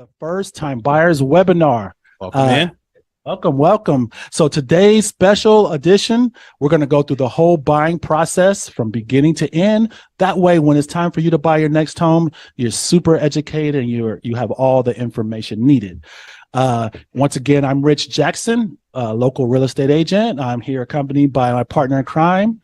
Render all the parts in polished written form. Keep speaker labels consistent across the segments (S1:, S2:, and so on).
S1: The first time buyers webinar.
S2: Welcome in.
S1: Welcome. So today's special edition, we're going to go through the whole buying process from beginning to end. That way, when it's time for you to buy your next home, you're super educated and you have all the information needed. Once again, I'm Rich Jackson, local real estate agent. I'm here accompanied by my partner in crime,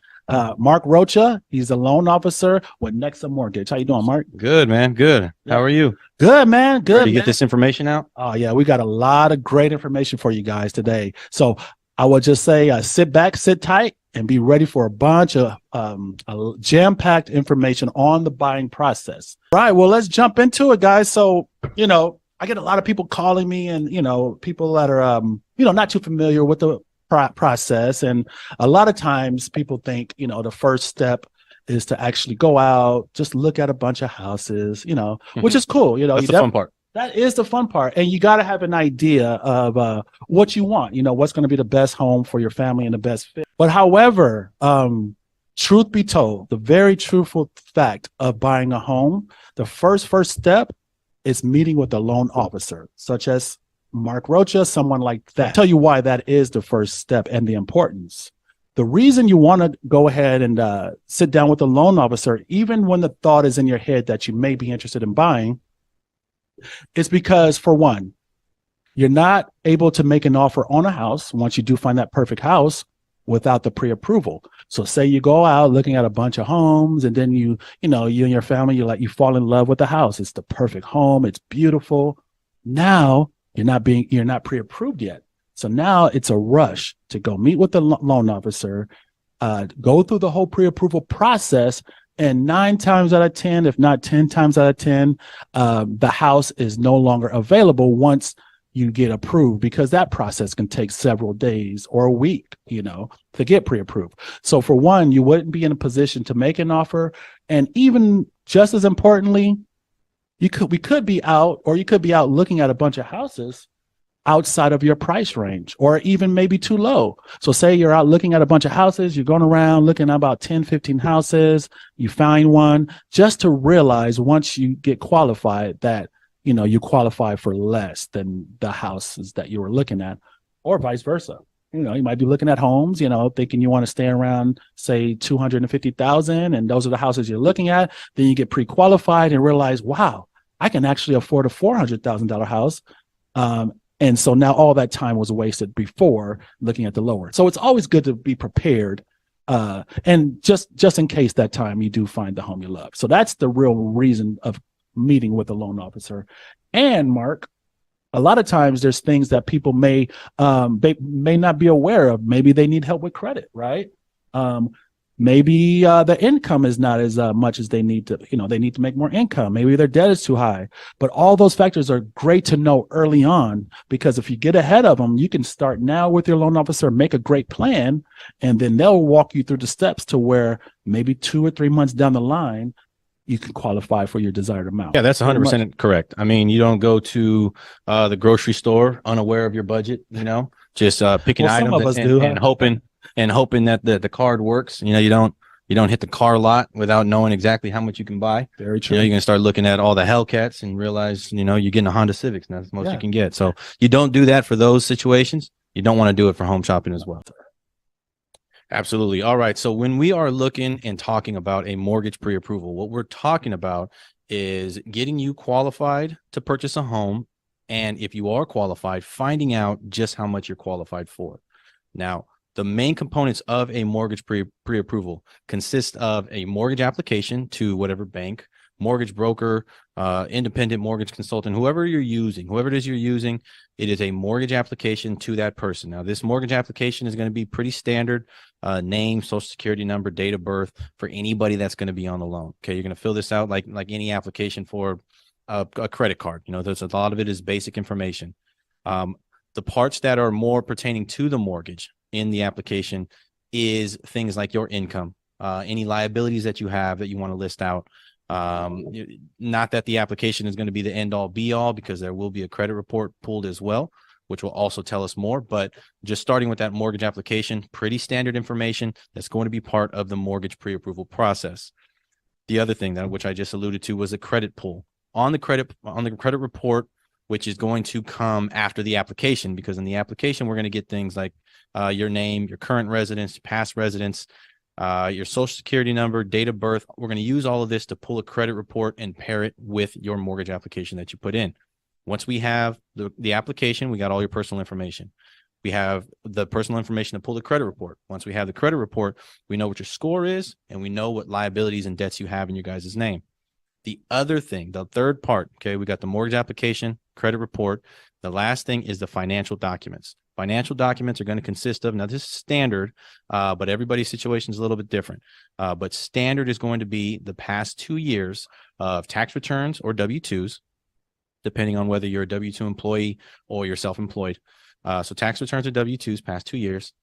S1: Mark Rocha. He's a loan officer with Nexa Mortgage. How you doing, Mark?
S2: Good, man. Good. How are you?
S1: Good, man. Good.
S2: Did you get this information out?
S1: Oh, yeah. We got a lot of great information for you guys today. So I would just say sit back, sit tight, and be ready for a bunch of jam-packed information on the buying process. All right. Well, let's jump into it, guys. So, I get a lot of people calling me and, people that are, not too familiar with the process. And a lot of times people think, the first step is to actually go out, just look at a bunch of houses, which is cool.
S2: That's the fun part.
S1: That is the fun part. And you got to have an idea of what you want, what's going to be the best home for your family and the best fit. But however, truth be told, the very truthful fact of buying a home, the first step is meeting with a loan officer, such as Mark Rocha, someone like that. I'll tell you why that is the first step and the importance. The reason you want to go ahead and sit down with a loan officer, even when the thought is in your head that you may be interested in buying, is because, for one, you're not able to make an offer on a house once you do find that perfect house without the pre-approval. So say you go out looking at a bunch of homes and then you and your family, you fall in love with the house. It's the perfect home. It's beautiful. Now you're not pre-approved yet. So now it's a rush to go meet with the loan officer, go through the whole pre-approval process. And 9 times out of 10, if not 10 times out of 10, the house is no longer available once you get approved, because that process can take several days or a week, to get pre-approved. So for one, you wouldn't be in a position to make an offer. And even just as importantly, you could be out looking at a bunch of houses outside of your price range, or even maybe too low. So say you're out looking at a bunch of houses, you're going around looking at about 10, 15 houses, you find one, just to realize once you get qualified that, you qualify for less than the houses that you were looking at, or vice versa. You might be looking at homes, thinking you want to stay around, say, 250,000, and those are the houses you're looking at. Then you get pre-qualified and realize, wow, I can actually afford a $400,000 house. And so now all that time was wasted before looking at the lower. So it's always good to be prepared. And just in case that time you do find the home you love. So that's the real reason of meeting with a loan officer. And Mark, a lot of times there's things that people may not be aware of. Maybe they need help with credit, right? Maybe the income is not as much as they need to, they need to make more income. Maybe their debt is too high. But all those factors are great to know early on, because if you get ahead of them, you can start now with your loan officer, make a great plan, and then they'll walk you through the steps to where maybe 2 or 3 months down the line, you can qualify for your desired amount.
S2: Yeah, that's 100% correct. I mean, you don't go to the grocery store unaware of your budget, just picking items and hoping that the card works. You don't hit the car lot without knowing exactly how much you can buy.
S1: Very true.
S2: You're going to start looking at all the Hellcats and realize, you're getting a Honda Civics, and that's the most you can get. So you don't do that for those situations. You don't want to do it for home shopping as well. Absolutely. All right. So when we are looking and talking about a mortgage pre-approval, what we're talking about is getting you qualified to purchase a home. And if you are qualified, finding out just how much you're qualified for. Now, the main components of a mortgage pre-approval consist of a mortgage application to whatever bank, mortgage broker, independent mortgage consultant, whoever it is you're using, it is a mortgage application to that person. Now, this mortgage application is going to be pretty standard, name, social security number, date of birth for anybody that's going to be on the loan. Okay, you're going to fill this out like any application for a credit card. There's a lot of it is basic information. The parts that are more pertaining to the mortgage in the application is things like your income, any liabilities that you have that you want to list out. Not that the application is going to be the end all be all, because there will be a credit report pulled as well, which will also tell us more. But just starting with that mortgage application, pretty standard information that's going to be part of the mortgage pre-approval process. The other thing that which I just alluded to was a credit pull. On the credit report, which is going to come after the application, because in the application, we're going to get things like your name, your current residence, past residence, your social security number, date of birth. We're going to use all of this to pull a credit report and pair it with your mortgage application that you put in. Once we have the application, we got all your personal information. We have the personal information to pull the credit report. Once we have the credit report, we know what your score is, and we know what liabilities and debts you have in your guys' name. The other thing, the third part, okay, we got the mortgage application, credit report. The last thing is the financial documents. Financial documents are going to consist of, now this is standard, but everybody's situation is a little bit different. But standard is going to be the past 2 years of tax returns or W-2s, depending on whether you're a W-2 employee or you're self-employed. So tax returns or W-2s past 2 years.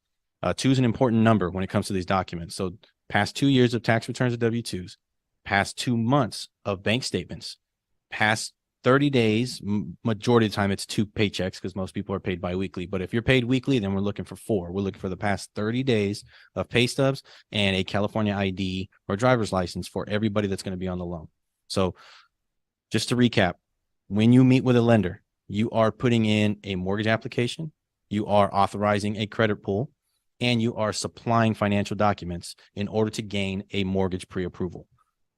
S2: 2 is an important number when it comes to these documents. So past 2 years of tax returns or W-2s, past 2 months of bank statements, past 30 days, majority of the time it's 2 paychecks because most people are paid biweekly. But if you're paid weekly, then we're looking for 4. We're looking for the past 30 days of pay stubs and a California ID or driver's license for everybody that's going to be on the loan. So just to recap, when you meet with a lender, you are putting in a mortgage application, you are authorizing a credit pull, and you are supplying financial documents in order to gain a mortgage pre-approval.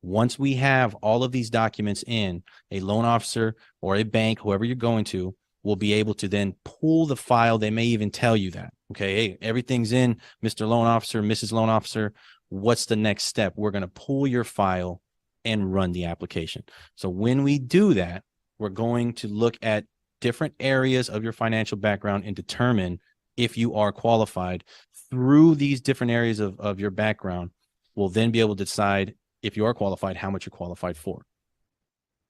S2: Once we have all of these documents in, a loan officer or a bank, whoever you're going to, will be able to then pull the file. They may even tell you that, okay, hey, everything's in, Mr. Loan Officer, Mrs. Loan Officer. What's the next step? We're going to pull your file and run the application. So when we do that, we're going to look at different areas of your financial background and determine if you are qualified. Through these different areas of your background, we'll then be able to decide if you are qualified, how much you're qualified for.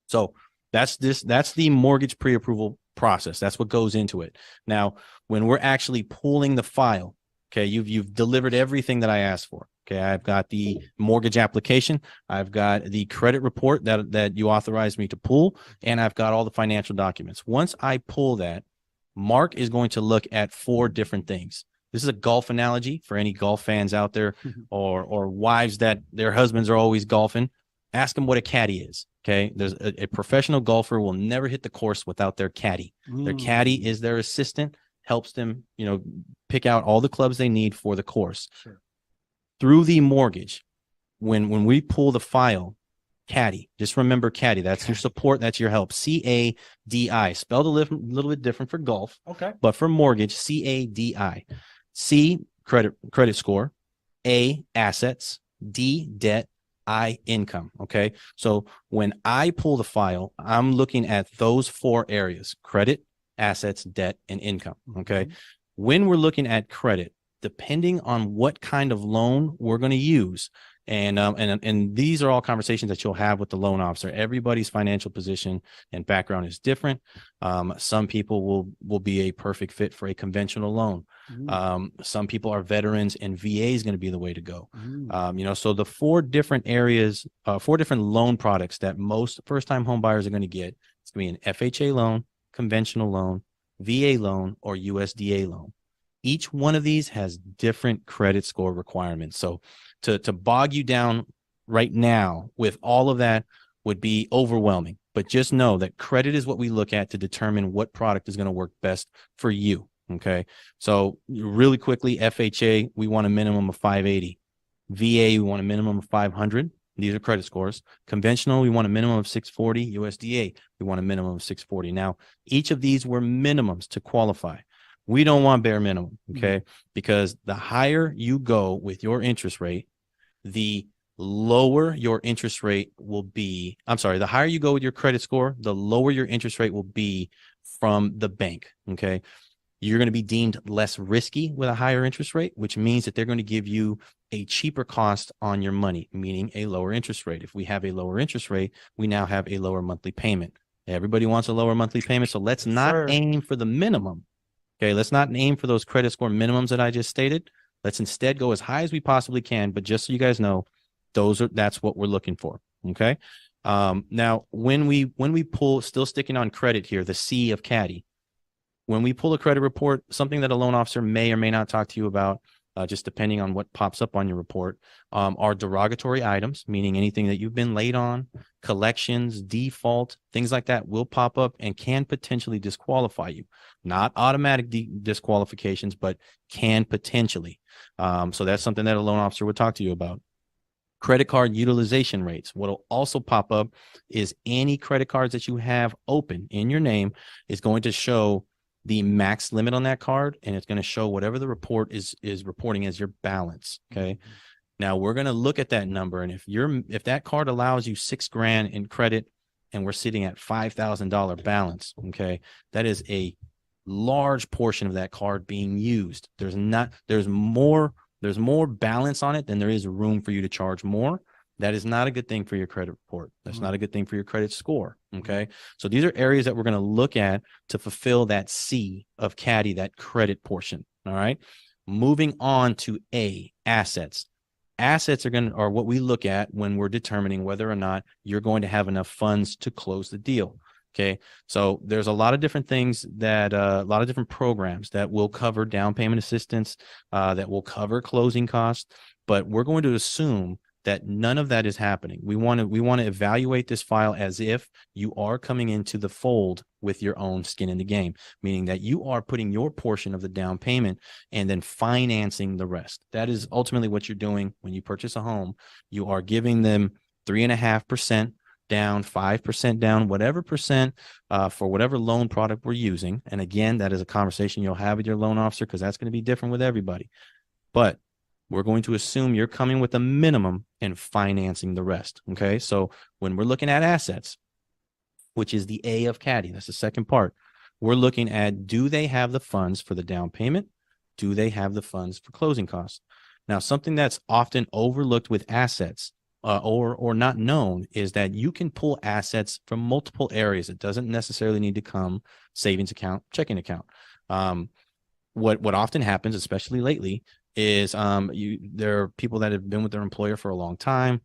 S2: So that's the mortgage pre-approval process. That's what goes into it. Now, when we're actually pulling the file, okay, you've delivered everything that I asked for. Okay, I've got the mortgage application, I've got the credit report that you authorized me to pull, and I've got all the financial documents. Once I pull that, Mark is going to look at 4 different things. This is a golf analogy for any golf fans out there, or wives that their husbands are always golfing. Ask them what a caddy is. Okay, there's a professional golfer will never hit the course without their caddy. Their caddy is their assistant, helps them, pick out all the clubs they need for the course.
S1: Sure.
S2: Through the mortgage, when we pull the file, caddy, just remember caddy. That's your support. That's your help. C-A-D-I, spelled a little bit different for golf.
S1: Okay.
S2: But for mortgage, C-A-D-I. C, credit score. A, assets. D, debt. I, income. Okay. So when I pull the file, I'm looking at those 4 areas: credit, assets, debt, and income. Okay. When we're looking at credit, depending on what kind of loan we're going to use, and these are all conversations that you'll have with the loan officer. Everybody's financial position and background is different. Some people will be a perfect fit for a conventional loan. Some people are veterans, and VA is going to be the way to go. So the 4 different areas, 4 different loan products that most first-time home buyers are going to get, it's going to be an FHA loan, conventional loan, VA loan, or USDA loan. Each one of these has different credit score requirements. So to bog you down right now with all of that would be overwhelming. But just know that credit is what we look at to determine what product is going to work best for you. Okay. So really quickly, FHA, we want a minimum of 580. VA, we want a minimum of 500. These are credit scores. Conventional, we want a minimum of 640. USDA, we want a minimum of 640. Now, each of these were minimums to qualify. We don't want bare minimum, okay? Because the higher you go with your interest rate, the lower your interest rate will be. I'm sorry, the higher you go with your credit score, the lower your interest rate will be from the bank, okay? You're going to be deemed less risky with a higher interest rate, which means that they're going to give you a cheaper cost on your money, meaning a lower interest rate. If we have a lower interest rate, we now have a lower monthly payment. Everybody wants a lower monthly payment, so let's not aim for the minimum. Okay, let's not aim for those credit score minimums that I just stated. Let's instead go as high as we possibly can. But just so you guys know, that's what we're looking for. Okay. Now, when we pull, still sticking on credit here, the C of caddy, when we pull a credit report, something that a loan officer may or may not talk to you about just depending on what pops up on your report, are derogatory items, meaning anything that you've been late on, collections, default, things like that will pop up and can potentially disqualify you. Not automatic disqualifications, but can potentially. So that's something that a loan officer would talk to you about. Credit card utilization rates. What will also pop up is any credit cards that you have open in your name is going to show the max limit on that card, and it's going to show whatever the report is reporting as your balance. Okay. Now we're going to look at that number, and if that card allows you $6,000 in credit and we're sitting at $5,000 balance, okay, that is a large portion of that card being used. There's more balance on it than there is room for you to charge more. That is not a good thing for your credit report. That's not a good thing for your credit score. Okay. So these are areas that we're going to look at to fulfill that C of Caddy, that credit portion. All right. Moving on to A, assets. Assets are what we look at when we're determining whether or not you're going to have enough funds to close the deal. Okay. So there's a lot of different things that, a lot of different programs that will cover down payment assistance, that will cover closing costs, but we're going to assume that none of that is happening. We want to evaluate this file as if you are coming into the fold with your own skin in the game, meaning that you are putting your portion of the down payment and then financing the rest. That is ultimately what you're doing when you purchase a home. You are giving them 3.5% down, 5% down, whatever percent for whatever loan product we're using. And again, that is a conversation you'll have with your loan officer because that's going to be different with everybody. But we're going to assume you're coming with a minimum and financing the rest. Okay. So when we're looking at assets, which is the A of Caddy, that's the second part, we're looking at, do they have the funds for the down payment? Do they have the funds for closing costs? Now, something that's often overlooked with assets or not known is that you can pull assets from multiple areas. It doesn't necessarily need to come savings account, checking account. What often happens, especially lately, is there are people that have been with their employer for a long time,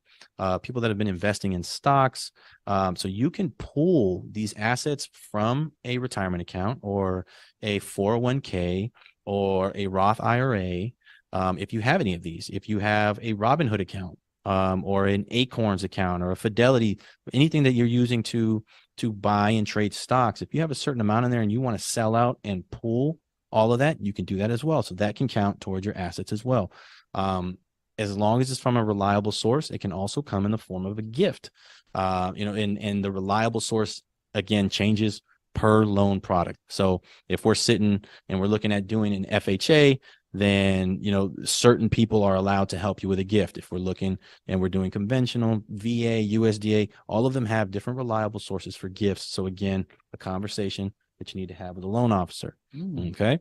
S2: people that have been investing in stocks. So you can pull these assets from a retirement account or a 401k or a Roth IRA. If you have any of these, if you have a Robinhood account or an Acorns account or a Fidelity, anything that you're using to buy and trade stocks, if you have a certain amount in there and you want to sell out and pull all of that, you can do that as well. So that can count towards your assets as well. As long as it's from a reliable source, it can also come in the form of a gift. And the reliable source, again, changes per loan product. So if we're sitting and we're looking at doing an FHA, then, certain people are allowed to help you with a gift. If we're looking and we're doing conventional, VA, USDA, all of them have different reliable sources for gifts. So again, a conversation that you need to have with a loan officer. Okay.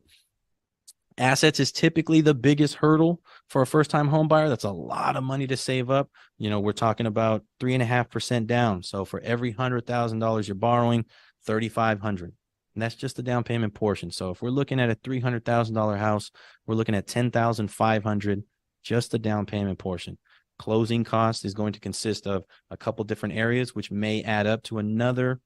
S2: Assets is typically the biggest hurdle for a first-time home buyer. That's a lot of money to save up. We're talking about 3.5% down. So for every $100,000 you're borrowing, $3,500. And that's just the down payment portion. So if we're looking at a $300,000 house, we're looking at $10,500, just the down payment portion. Closing cost is going to consist of a couple different areas, which may add up to another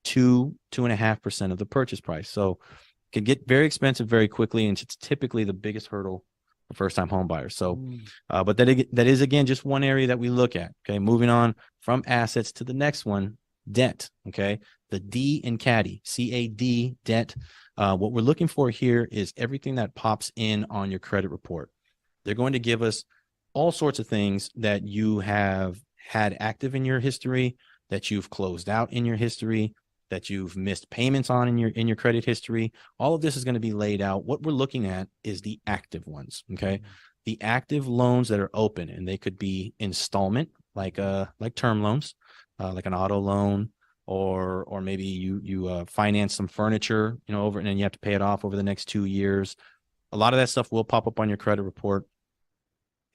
S2: 2.5% of the purchase price. So it can get very expensive very quickly, and it's typically the biggest hurdle for first-time home buyers. So, but that is again just one area that we look at. Okay, moving on from assets to the next one, debt. Okay, the D in Caddy, CAD, debt. What we're looking for here is everything that pops in on your credit report. They're going to give us all sorts of things that you have had active in your history, that you've closed out in your history, that you've missed payments on in your credit history. All of this is going to be laid out. What we're looking at is the active ones. Okay. The active loans that are open, and they could be installment, like term loans, like an auto loan, or maybe you finance some furniture, over, and then you have to pay it off over the next 2 years. A lot of that stuff will pop up on your credit report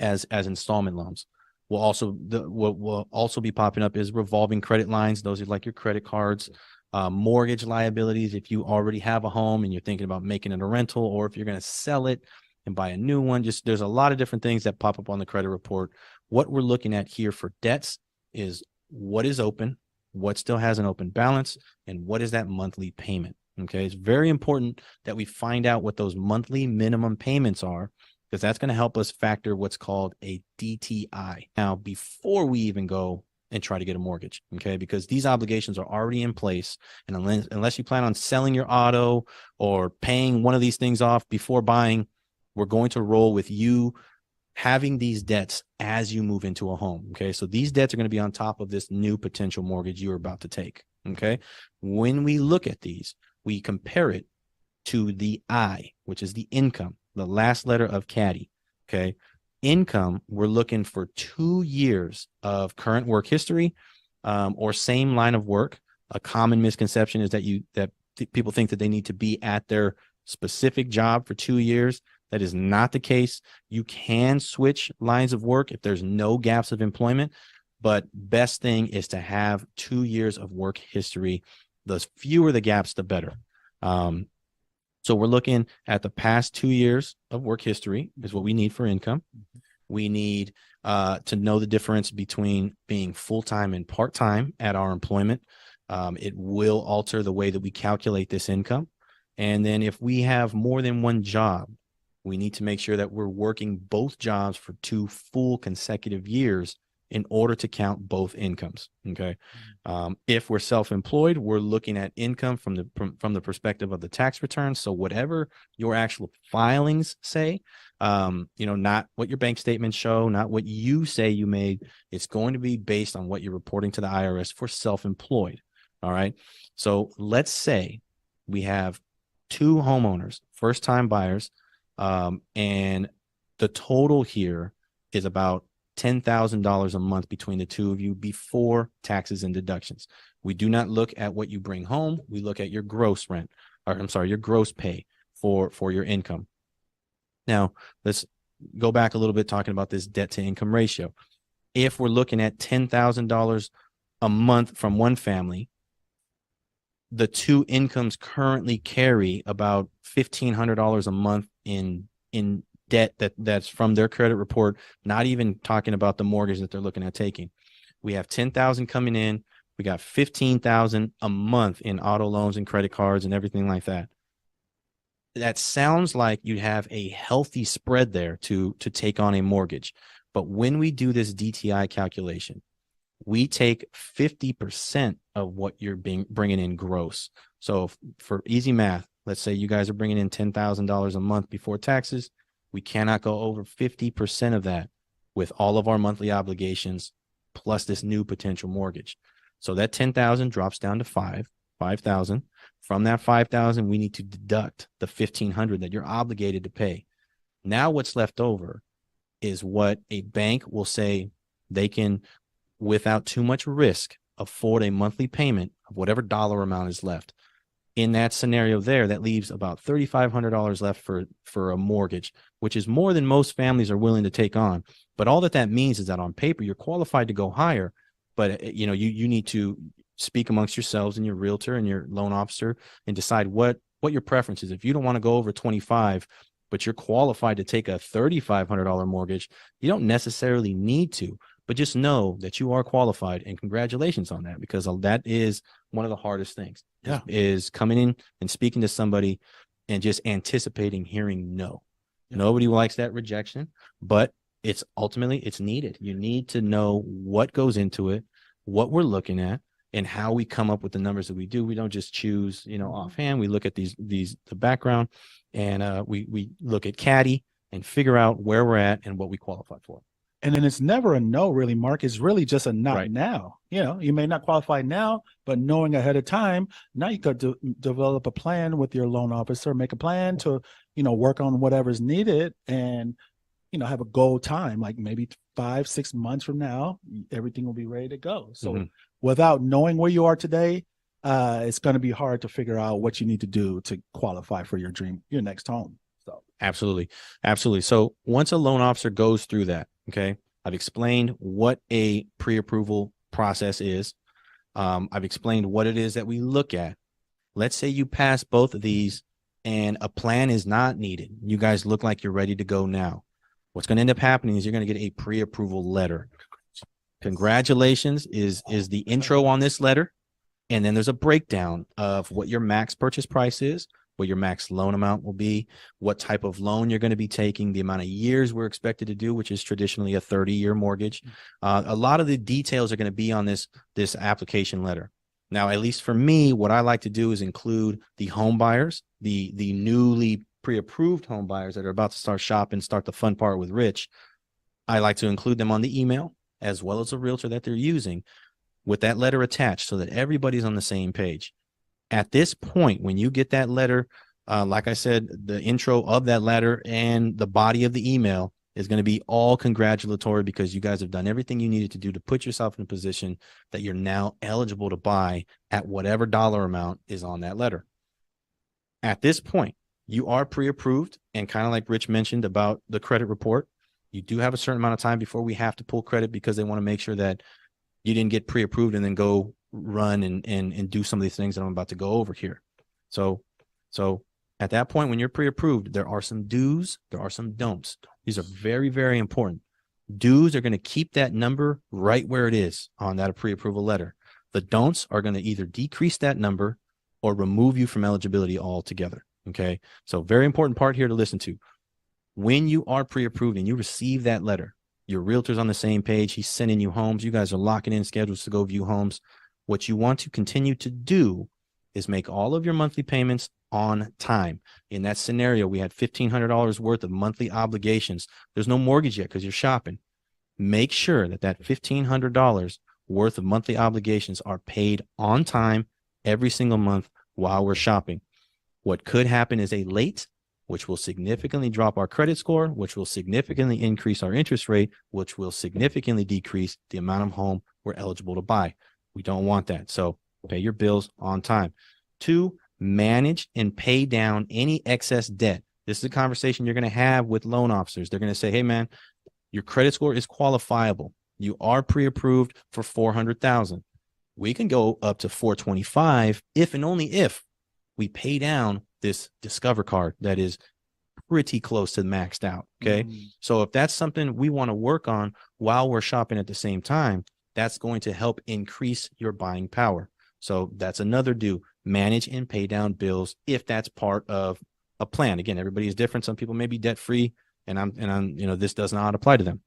S2: as installment loans. What will also be popping up is revolving credit lines. Those are like your credit cards. Mortgage liabilities, if you already have a home and you're thinking about making it a rental, or if you're going to sell it and buy a new one. Just there's a lot of different things that pop up on the credit report. What we're looking at here for debts is what is open, what still has an open balance, and what is that monthly payment. Okay, it's very important that we find out what those monthly minimum payments are because that's going to help us factor what's called a DTI. Now, before we even go and try to get a mortgage, okay, because these obligations are already in place. And unless you plan on selling your auto or paying one of these things off before buying, we're going to roll with you having these debts as you move into a home. Okay. So these debts are going to be on top of this new potential mortgage you're about to take. Okay. When we look at these, we compare it to the I, which is the income, the last letter of Caddy. Okay. Income, we're looking for 2 years of current work history, or same line of work. A common misconception is that people think that they need to be at their specific job for 2 years. That is not the case. You can switch lines of work if there's no gaps of employment, but best thing is to have 2 years of work history. The fewer the gaps, the better. So we're looking at the past 2 years of work history is what we need for income. We need to know the difference between being full-time and part-time at our employment. It will alter the way that we calculate this income. And then if we have more than one job, we need to make sure that we're working both jobs for 2 full consecutive years in order to count both incomes. Okay. If we're self-employed, we're looking at income from the perspective of the tax return. So whatever your actual filings say, not what your bank statements show, not what you say you made, it's going to be based on what you're reporting to the IRS for self-employed. All right. So let's say we have 2 homeowners, first-time buyers, and the total here is about $10,000 a month between the 2 of you before taxes and deductions. We do not look at what you bring home. We look at your gross rent, or I'm sorry, your gross pay for your income. Now, let's go back a little bit talking about this debt to income ratio. If we're looking at $10,000 a month from one family, the 2 incomes currently carry about $1,500 a month in debt that's from their credit report, not even talking about the mortgage that they're looking at taking. We have 10,000 coming in. We got 15,000 a month in auto loans and credit cards and everything like that. That sounds like you have a healthy spread there to take on a mortgage. But when we do this DTI calculation, we take 50% of what you're bringing in gross. So for easy math, let's say you guys are bringing in $10,000 a month before taxes. We cannot go over 50% of that with all of our monthly obligations plus this new potential mortgage. So that 10,000 drops down to 5,000. From that 5,000, we need to deduct the 1,500 that you're obligated to pay. Now what's left over is what a bank will say they can, without too much risk, afford a monthly payment of whatever dollar amount is left. In that scenario there, that leaves about $3,500 left for a mortgage, which is more than most families are willing to take on. But all that means is that on paper, you're qualified to go higher, but you need to speak amongst yourselves and your realtor and your loan officer and decide what your preference is. If you don't want to go over 25, but you're qualified to take a $3,500 mortgage, you don't necessarily need to, but just know that you are qualified, and congratulations on that, because that is one of the hardest things.
S1: Yeah.
S2: Is coming in and speaking to somebody and just anticipating hearing no.
S1: Yeah.
S2: Nobody likes that rejection, but it's needed. You need to know what goes into it, what we're looking at, and how we come up with the numbers that we do. We don't just choose, offhand. We look at the background, and we look at Caddy and figure out where we're at and what we qualify for.
S1: And then it's never a no, really, Mark. It's really just a not
S2: Right.
S1: now. You may not qualify now, but knowing ahead of time, now you could develop a plan with your loan officer, make a plan to, work on whatever's needed, and, have a goal time, like maybe 5-6 months from now, everything will be ready to go. So without knowing where you are today, it's going to be hard to figure out what you need to do to qualify for your next home. So
S2: Absolutely. So once a loan officer goes through that, okay, I've explained what a pre-approval process is. I've explained what it is that we look at. Let's say you pass both of these and a plan is not needed. You guys look like you're ready to go now. What's going to end up happening is you're going to get a pre-approval letter. Congratulations is the intro on this letter. And then there's a breakdown of what your max purchase price is, what your max loan amount will be, what type of loan you're going to be taking, the amount of years we're expected to do, which is traditionally a 30-year mortgage. A lot of the details are going to be on this application letter. Now, at least for me, what I like to do is include the home buyers, the newly pre-approved home buyers that are about to start shopping, start the fun part with Rich. I like to include them on the email as well as a realtor that they're using with that letter attached so that everybody's on the same page. At this point, when you get that letter, like I said, the intro of that letter and the body of the email is going to be all congratulatory because you guys have done everything you needed to do to put yourself in a position that you're now eligible to buy at whatever dollar amount is on that letter. At this point, you are pre-approved, and kind of like Rich mentioned about the credit report, you do have a certain amount of time before we have to pull credit because they want to make sure that you didn't get pre-approved and then go run and do some of these things that I'm about to go over here. So at that point, when you're pre-approved, there are some do's, there are some don'ts. These are very, very important. Do's are going to keep that number right where it is on that pre-approval letter. The don'ts are going to either decrease that number or remove you from eligibility altogether. Okay. So very important part here to listen to. When you are pre-approved and you receive that letter, your realtor's on the same page. He's sending you homes. You guys are locking in schedules to go view homes. What you want to continue to do is make all of your monthly payments on time. In that scenario, we had $1,500 worth of monthly obligations. There's no mortgage yet because you're shopping. Make sure that $1,500 worth of monthly obligations are paid on time every single month while we're shopping. What could happen is a late, which will significantly drop our credit score, which will significantly increase our interest rate, which will significantly decrease the amount of home we're eligible to buy. We don't want that. So pay your bills on time. 2, manage and pay down any excess debt. This is a conversation you're going to have with loan officers. They're going to say, hey, man, your credit score is qualifiable. You are pre-approved for $400,000. We can go up to $425 if and only if we pay down this Discover card that is pretty close to maxed out. Okay. So if that's something we want to work on while we're shopping at the same time, that's going to help increase your buying power. So that's another do. Manage and pay down bills if that's part of a plan. Again, everybody is different. Some people may be debt free, and I'm this does not apply to them.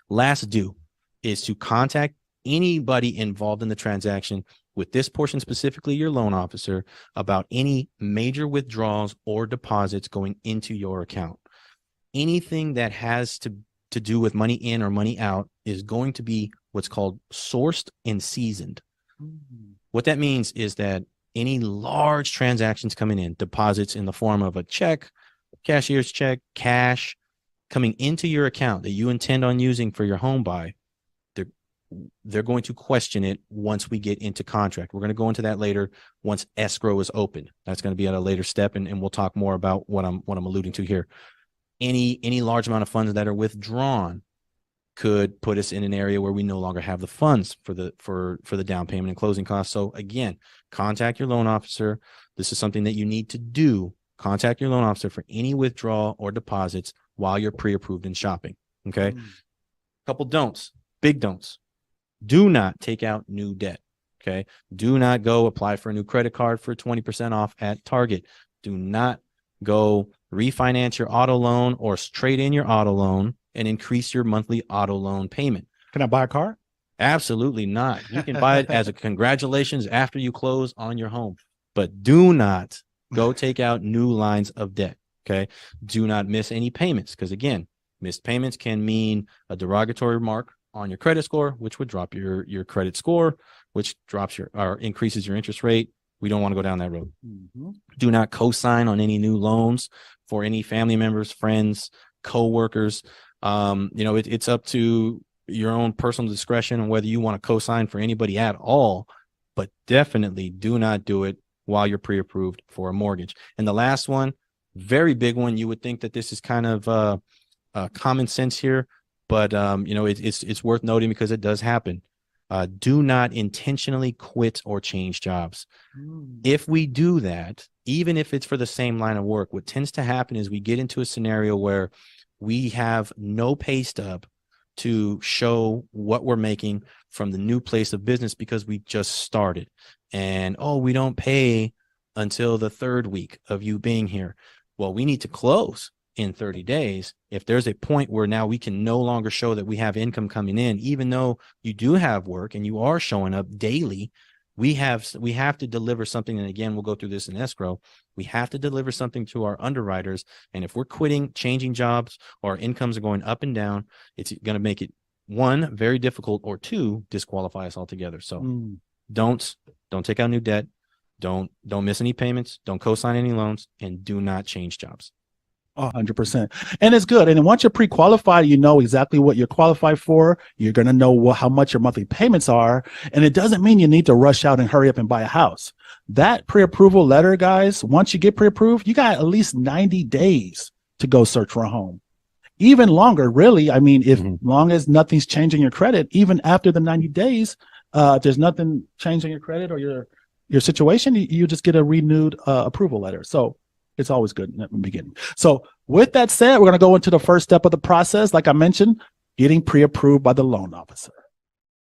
S2: Last do is to contact anybody involved in the transaction, with this portion specifically your loan officer, about any major withdrawals or deposits going into your account. Anything that has to do with money in or money out is going to be what's called sourced and seasoned. What that means is that any large transactions coming in, deposits in the form of a check, cashier's check, cash coming into your account that you intend on using for your home buy, they're going to question it once we get into contract. We're going to go into that later once escrow is open. That's going to be at a later step, and we'll talk more about what I'm alluding to here. Any large amount of funds that are withdrawn could put us in an area where we no longer have the funds for the down payment and closing costs. So again, contact your loan officer. This is something that you need to do. Contact your loan officer for any withdrawal or deposits while you're pre-approved and shopping. Okay. Couple don'ts, big don'ts. Do not take out new debt. Okay. Do not go apply for a new credit card for 20% off at Target. Do not go refinance your auto loan or trade in your auto loan and increase your monthly auto loan payment.
S1: Can I buy a car?
S2: Absolutely not. You can buy it as a congratulations after you close on your home, but do not go take out new lines of debt. Okay. Do not miss any payments, because again, missed payments can mean a derogatory remark on your credit score, which would drop your credit score, which drops or increases your interest rate. We don't want to go down that road. Do not co-sign on any new loans for any family members, friends, co-workers. It's up to your own personal discretion on whether you want to co-sign for anybody at all, but definitely do not do it while you're pre-approved for a mortgage. And the last one, very big one, you would think that this is kind of common sense here, but it's worth noting because it does happen. Do not intentionally quit or change jobs. If we do that, even if it's for the same line of work, what tends to happen is we get into a scenario where we have no pay stub to show what we're making from the new place of business because we just started. And, we don't pay until the third week of you being here. Well, we need to close in 30 days. If there's a point where now we can no longer show that we have income coming in, even though you do have work and you are showing up daily, we have to deliver something. And again, we'll go through this in escrow. We have to deliver something to our underwriters. And if we're quitting, changing jobs, or our incomes are going up and down, it's going to make it, one, very difficult, or two, disqualify us altogether. So don't take out new debt. Don't miss any payments. Don't co-sign any loans, and do not change jobs.
S1: 100%. And it's good. And once you're pre-qualified, you know exactly what you're qualified for. You're going to know how much your monthly payments are. And it doesn't mean you need to rush out and hurry up and buy a house. That pre-approval letter, guys, once you get pre-approved, you got at least 90 days to go search for a home. Even longer, really. I mean, if long as nothing's changing your credit, even after the 90 days, if there's nothing changing your credit or your situation, you just get a renewed approval letter. So it's always good in the beginning. So with that said, we're going to go into the first step of the process. Like I mentioned, getting pre-approved by the loan officer.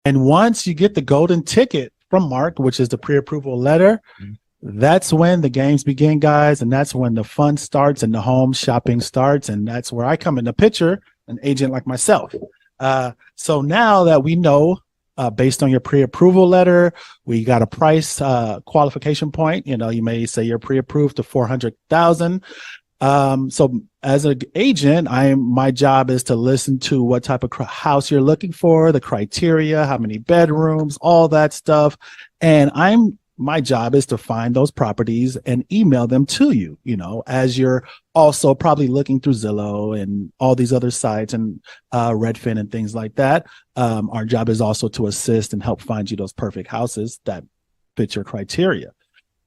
S1: And once you get the golden ticket from Mark, which is the pre-approval letter, that's when the games begin, guys. And that's when the fun starts and the home shopping starts. And that's where I come in the picture, an agent like myself. So now that we know, based on your pre-approval letter, we got a price qualification point. You know, you may say you're pre-approved to 400,000. So as an agent, my job is to listen to what type of house you're looking for, the criteria, how many bedrooms, all that stuff. And my job is to find those properties and email them to you, you know, as you're also probably looking through Zillow and all these other sites and Redfin and things like that. Our job is also to assist and help find you those perfect houses that fit your criteria.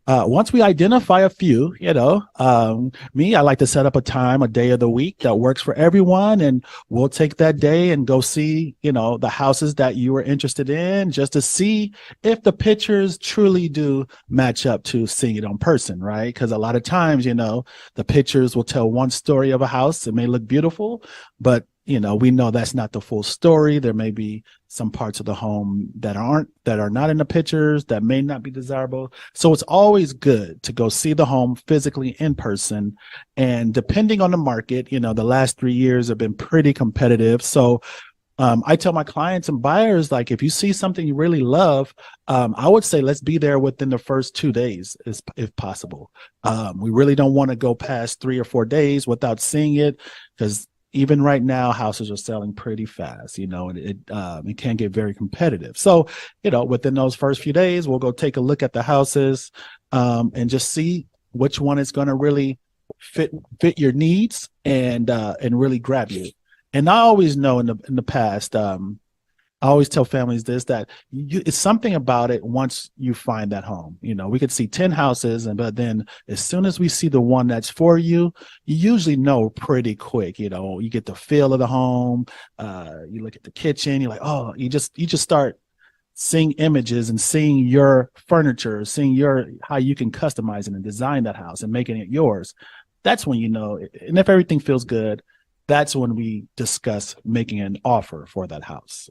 S1: Once we identify a few, you know, I like to set up a day of the week that works for everyone. And we'll take that day and go see, you know, the houses that you were interested in, just to see if the pictures truly do match up to seeing it on person, right? Because a lot of times, you know, the pictures will tell one story of a house. It may look beautiful, but you know, we know that's not the full story. There may be some parts of the home that are not in the pictures that may not be desirable. So it's always good to go see the home physically in person. And depending on the market, you know, the last 3 years have been pretty competitive. So I tell my clients and buyers, like, if you see something you really love, I would say let's be there within the first 2 days, if possible. We really don't want to go past 3 or 4 days without seeing it, because even right now, houses are selling pretty fast, you know, and it can get very competitive. So, you know, within those first few days, we'll go take a look at the houses and just see which one is going to really fit your needs and really grab you. And I always know in the past, I always tell families this, that it's something about it. Once you find that home, you know, we could see 10 houses, but then as soon as we see the one that's for you, you usually know pretty quick. You know, you get the feel of the home. You look at the kitchen, you're like, oh, you just start seeing images and seeing your furniture, seeing how you can customize it and design that house and making it yours. That's when you know. And if everything feels good, that's when we discuss making an offer for that house.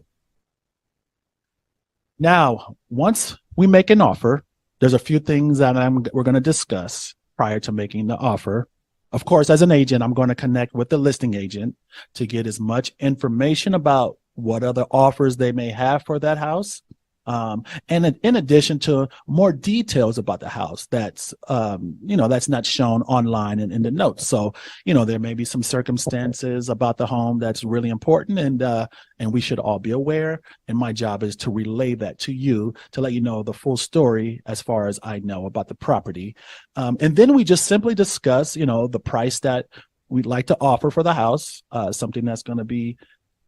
S1: Now, once we make an offer, there's a few things that we're going to discuss prior to making the offer. Of course, as an agent, I'm going to connect with the listing agent to get as much information about what other offers they may have for that house. And in addition to more details about the house that's not shown online and in the notes. So, you know, there may be some circumstances about the home that's really important, and we should all be aware. And my job is to relay that to you, to let you know the full story as far as I know about the property. And then we just simply discuss, you know, the price that we'd like to offer for the house, something that's going to be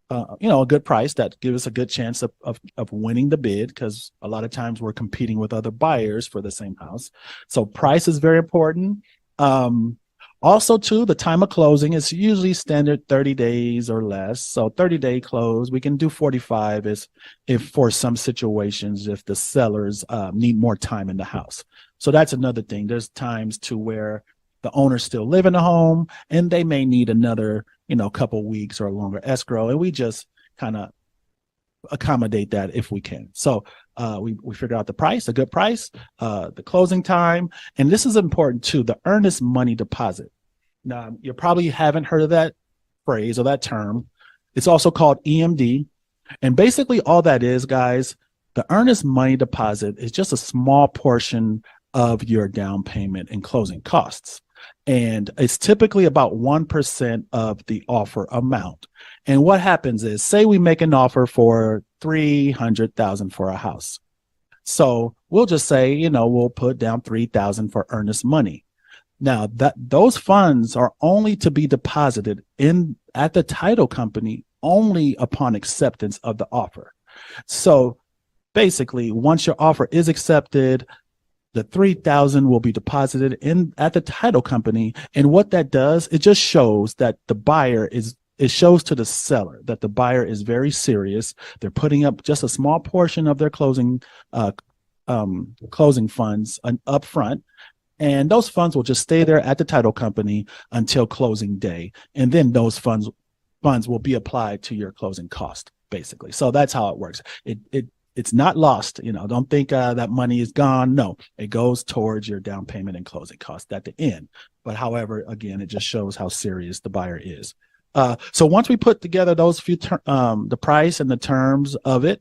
S1: a good price that gives us a good chance of winning the bid, because a lot of times we're competing with other buyers for the same house. So price is very important. Also, too, the time of closing is usually standard 30 days or less. So 30-day close. We can do 45 if for some situations, if the sellers need more time in the house. So that's another thing. There's times to where the owners still live in the home and they may need another, couple weeks or a longer escrow. And we just kind of accommodate that if we can. So We figured out the price, a good price, the closing time, and this is important too, the earnest money deposit. Now, you probably haven't heard of that phrase or that term. It's also called EMD. And basically all that is, guys, the earnest money deposit is just a small portion of your down payment and closing costs. And it's typically about 1% of the offer amount. And what happens is, say we make an offer for $300,000 for a house. So we'll just say, we'll put down $3,000 for earnest money. Now that those funds are only to be deposited at the title company only upon acceptance of the offer. So basically, once your offer is accepted, the $3,000 will be deposited at the title company. And what that does, it just shows that it shows to the seller that the buyer is very serious. They're putting up just a small portion of their closing funds up front. And those funds will just stay there at the title company until closing day. And then those funds will be applied to your closing cost, basically. So that's how it works. It's not lost. Don't think that money is gone. No, it goes towards your down payment and closing cost at the end. But however, again, it just shows how serious the buyer is. So once we put together those few, the price and the terms of it,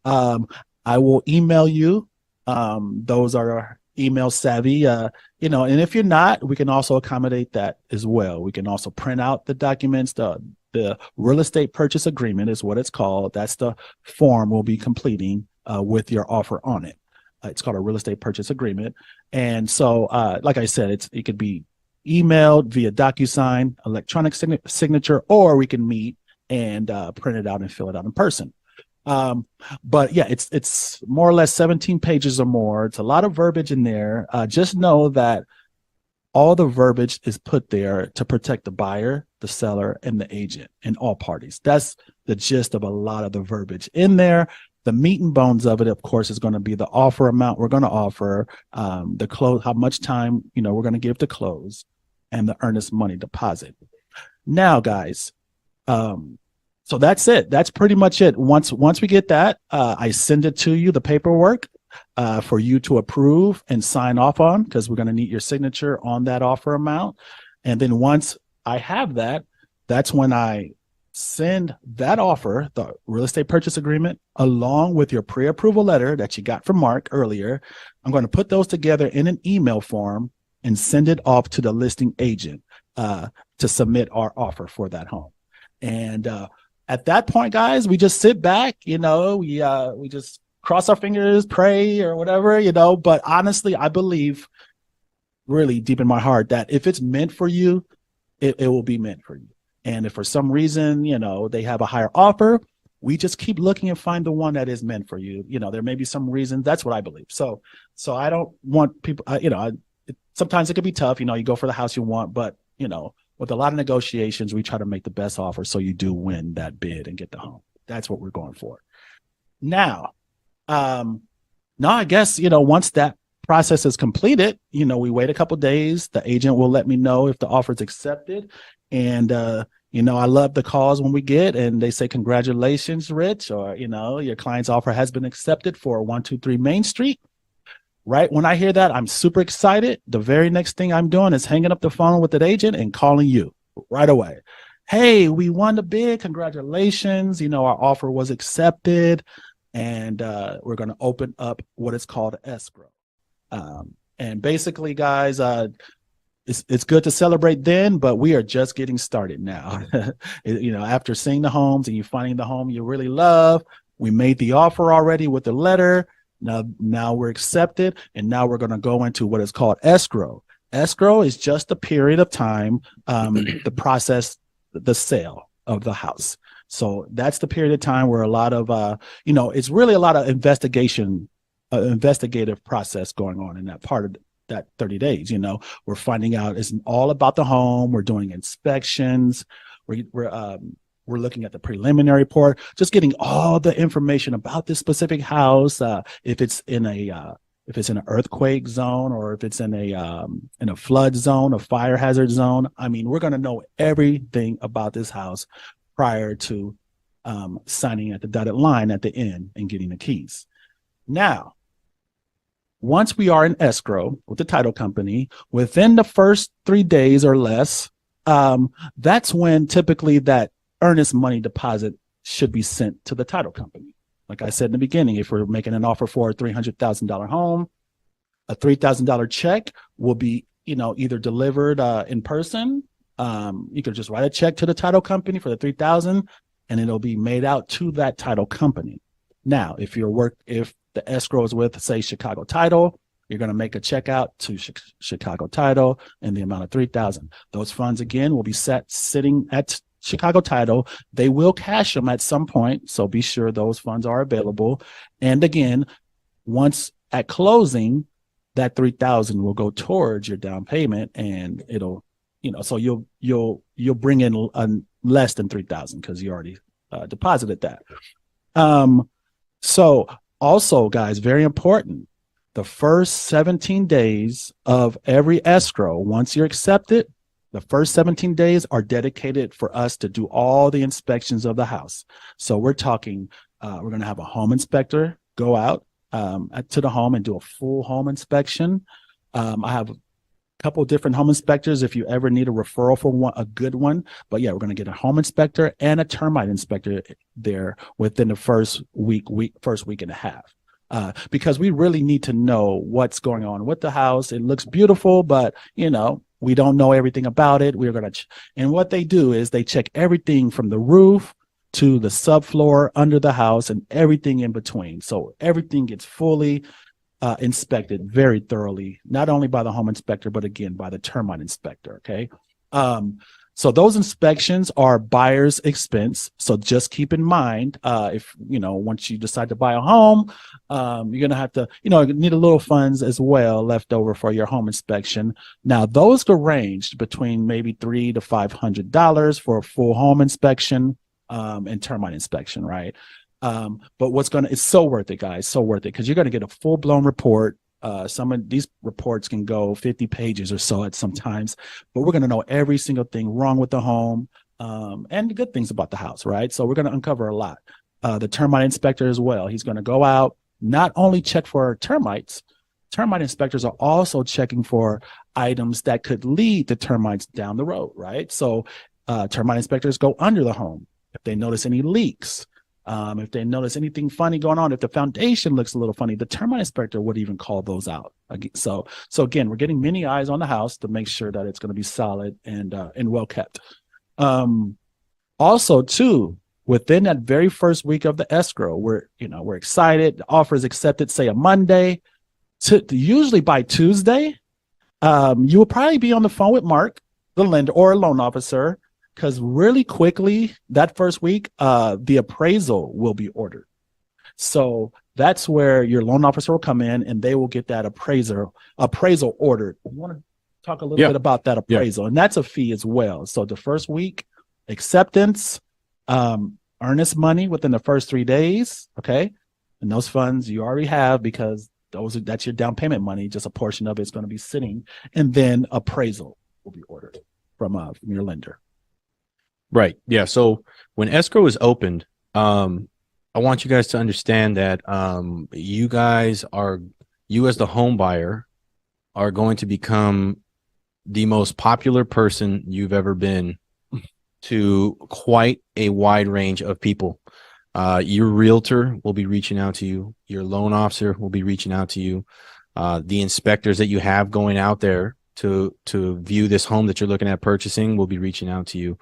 S1: I will email you. Those are email savvy, and if you're not, we can also accommodate that as well. We can also print out the documents. The real estate purchase agreement is what it's called. That's the form we'll be completing with your offer on it. It's called a real estate purchase agreement. And so, like I said, it could be emailed via DocuSign, electronic signature, or we can meet and print it out and fill it out in person. But yeah, it's more or less 17 pages or more. It's a lot of verbiage in there. Just know that all the verbiage is put there to protect the buyer, the seller, and the agent, and all parties. That's the gist of a lot of the verbiage in there. The meat and bones of it, of course, is going to be the offer amount we're going to offer, the close, how much time, we're going to give to close, and the earnest money deposit. Now, guys, so that's it. That's pretty much it. Once we get that, I send it to you, the paperwork, for you to approve and sign off on, because we're going to need your signature on that offer amount. And then once I have that, that's when I send that offer, the real estate purchase agreement, along with your pre-approval letter that you got from Mark earlier. I'm going to put those together in an email form and send it off to the listing agent to submit our offer for that home. And at that point, guys, we just sit back, we just cross our fingers, pray or whatever, but honestly, I believe really deep in my heart that if it's meant for you, it will be meant for you. And if for some reason, they have a higher offer, we just keep looking and find the one that is meant for you. There may be some reason. That's what I believe. So I don't want people, sometimes it could be tough, you go for the house you want, but, with a lot of negotiations, we try to make the best offer so you do win that bid and get the home. That's what we're going for. Now, I guess, once that process is completed, we wait a couple of days. The agent will let me know if the offer is accepted. And, I love the calls when we get and they say, congratulations, Rich, or, your client's offer has been accepted for 123 Main Street. Right when I hear that, I'm super excited. The very next thing I'm doing is hanging up the phone with the agent and calling you right away. Hey, we won the bid. Congratulations. Our offer was accepted. And we're going to open up what is called escrow. And basically, guys, it's good to celebrate then, but we are just getting started now. After seeing the homes and you finding the home you really love, we made the offer already with the letter. Now we're accepted, and now we're going to go into what is called escrow. Escrow is just a period of time to process the sale of the house. So that's the period of time where a lot of, it's really a lot of investigative process going on in that part of that 30 days. We're finding out it's all about the home. We're doing inspections. We're looking at the preliminary report, just getting all the information about this specific house. If it's in an earthquake zone, or if it's in a flood zone, a fire hazard zone. I mean, we're going to know everything about this house prior to signing at the dotted line at the end and getting the keys. Now, once we are in escrow with the title company, within the first 3 days or less, that's when typically that earnest money deposit should be sent to the title company. Like I said in the beginning, if we're making an offer for a $300,000 home, a $3,000 check will be, either delivered in person. You could just write a check to the title company for the $3,000, and it'll be made out to that title company. Now, if the escrow is with, say, Chicago Title, you're going to make a check out to Chicago Title in the amount of $3,000. Those funds again will be sitting at Chicago Title. They will cash them at some point, so be sure those funds are available. And again, once at closing, that $3,000 will go towards your down payment, and it'll, so you'll bring in less than $3,000 because you already deposited that. So also, guys, very important, the first 17 days of every escrow, once you're accepted, the first 17 days are dedicated for us to do all the inspections of the house. So we're talking, we're going to have a home inspector go out to the home and do a full home inspection. I have a couple of different home inspectors if you ever need a referral for a good one. But yeah, we're going to get a home inspector and a termite inspector there within the first week and a half. Because we really need to know what's going on with the house. It looks beautiful, but we don't know everything about it. We're going to, and what they do is they check everything from the roof to the subfloor under the house and everything in between. So everything gets fully inspected very thoroughly, not only by the home inspector, but again, by the termite inspector. Okay. So those inspections are buyer's expense. So just keep in mind, if, once you decide to buy a home, you're going to have to, need a little funds as well left over for your home inspection. Now, those could range between maybe $300 to $500 for a full home inspection and termite inspection, right? But it's so worth it, guys, so worth it, because you're going to get a full-blown report. Some of these reports can go 50 pages or so at sometimes, but we're going to know every single thing wrong with the home and the good things about the house, right? So we're going to uncover a lot. The termite inspector as well, he's going to go out, not only check for termites, termite inspectors are also checking for items that could lead to termites down the road, right? So termite inspectors go under the home. If they notice any leaks, if they notice anything funny going on, if the foundation looks a little funny, the termite inspector would even call those out. So again, we're getting many eyes on the house to make sure that it's going to be solid and well kept. Also, too, within that very first week of the escrow, we're excited. The offer is accepted, say a Monday. Usually by Tuesday, you will probably be on the phone with Mark, the lender, or a loan officer. Because really quickly, that first week, the appraisal will be ordered. So that's where your loan officer will come in and they will get that appraisal ordered. I want to talk a little bit about that appraisal, and that's a fee as well. So the first week, acceptance, earnest money within the first 3 days, okay? And those funds you already have because that's your down payment money. Just a portion of it's going to be sitting, and then appraisal will be ordered from your lender.
S2: Right. Yeah. So when escrow is opened, I want you guys to understand that you as the home buyer are going to become the most popular person you've ever been to quite a wide range of people. Your realtor will be reaching out to you. Your loan officer will be reaching out to you. The inspectors that you have going out there to view this home that you're looking at purchasing will be reaching out to you.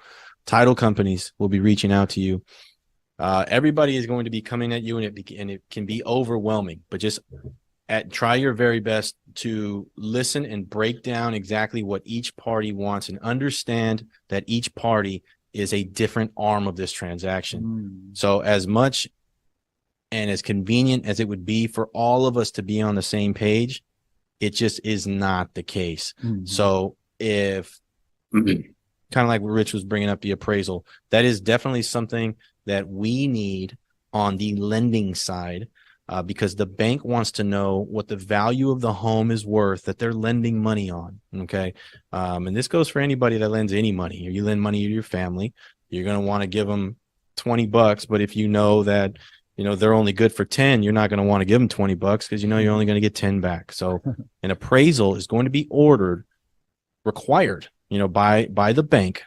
S2: Title companies will be reaching out to you. Everybody is going to be coming at you, and it can be overwhelming. But just try your very best to listen and break down exactly what each party wants, and understand that each party is a different arm of this transaction. So as much and as convenient as it would be for all of us to be on the same page, it just is not the case. So if kind of like what Rich was bringing up, the appraisal, that is definitely something that we need on the lending side, because the bank wants to know what the value of the home is worth that they're lending money on. Okay. And this goes for anybody that lends any money. You lend money to your family, you're going to want to give them $20, but if you know that you know, they're only good for 10, you're not going to want to give them 20 bucks because you know you're only going to get 10 back. So an appraisal is going to be required, you know, by the bank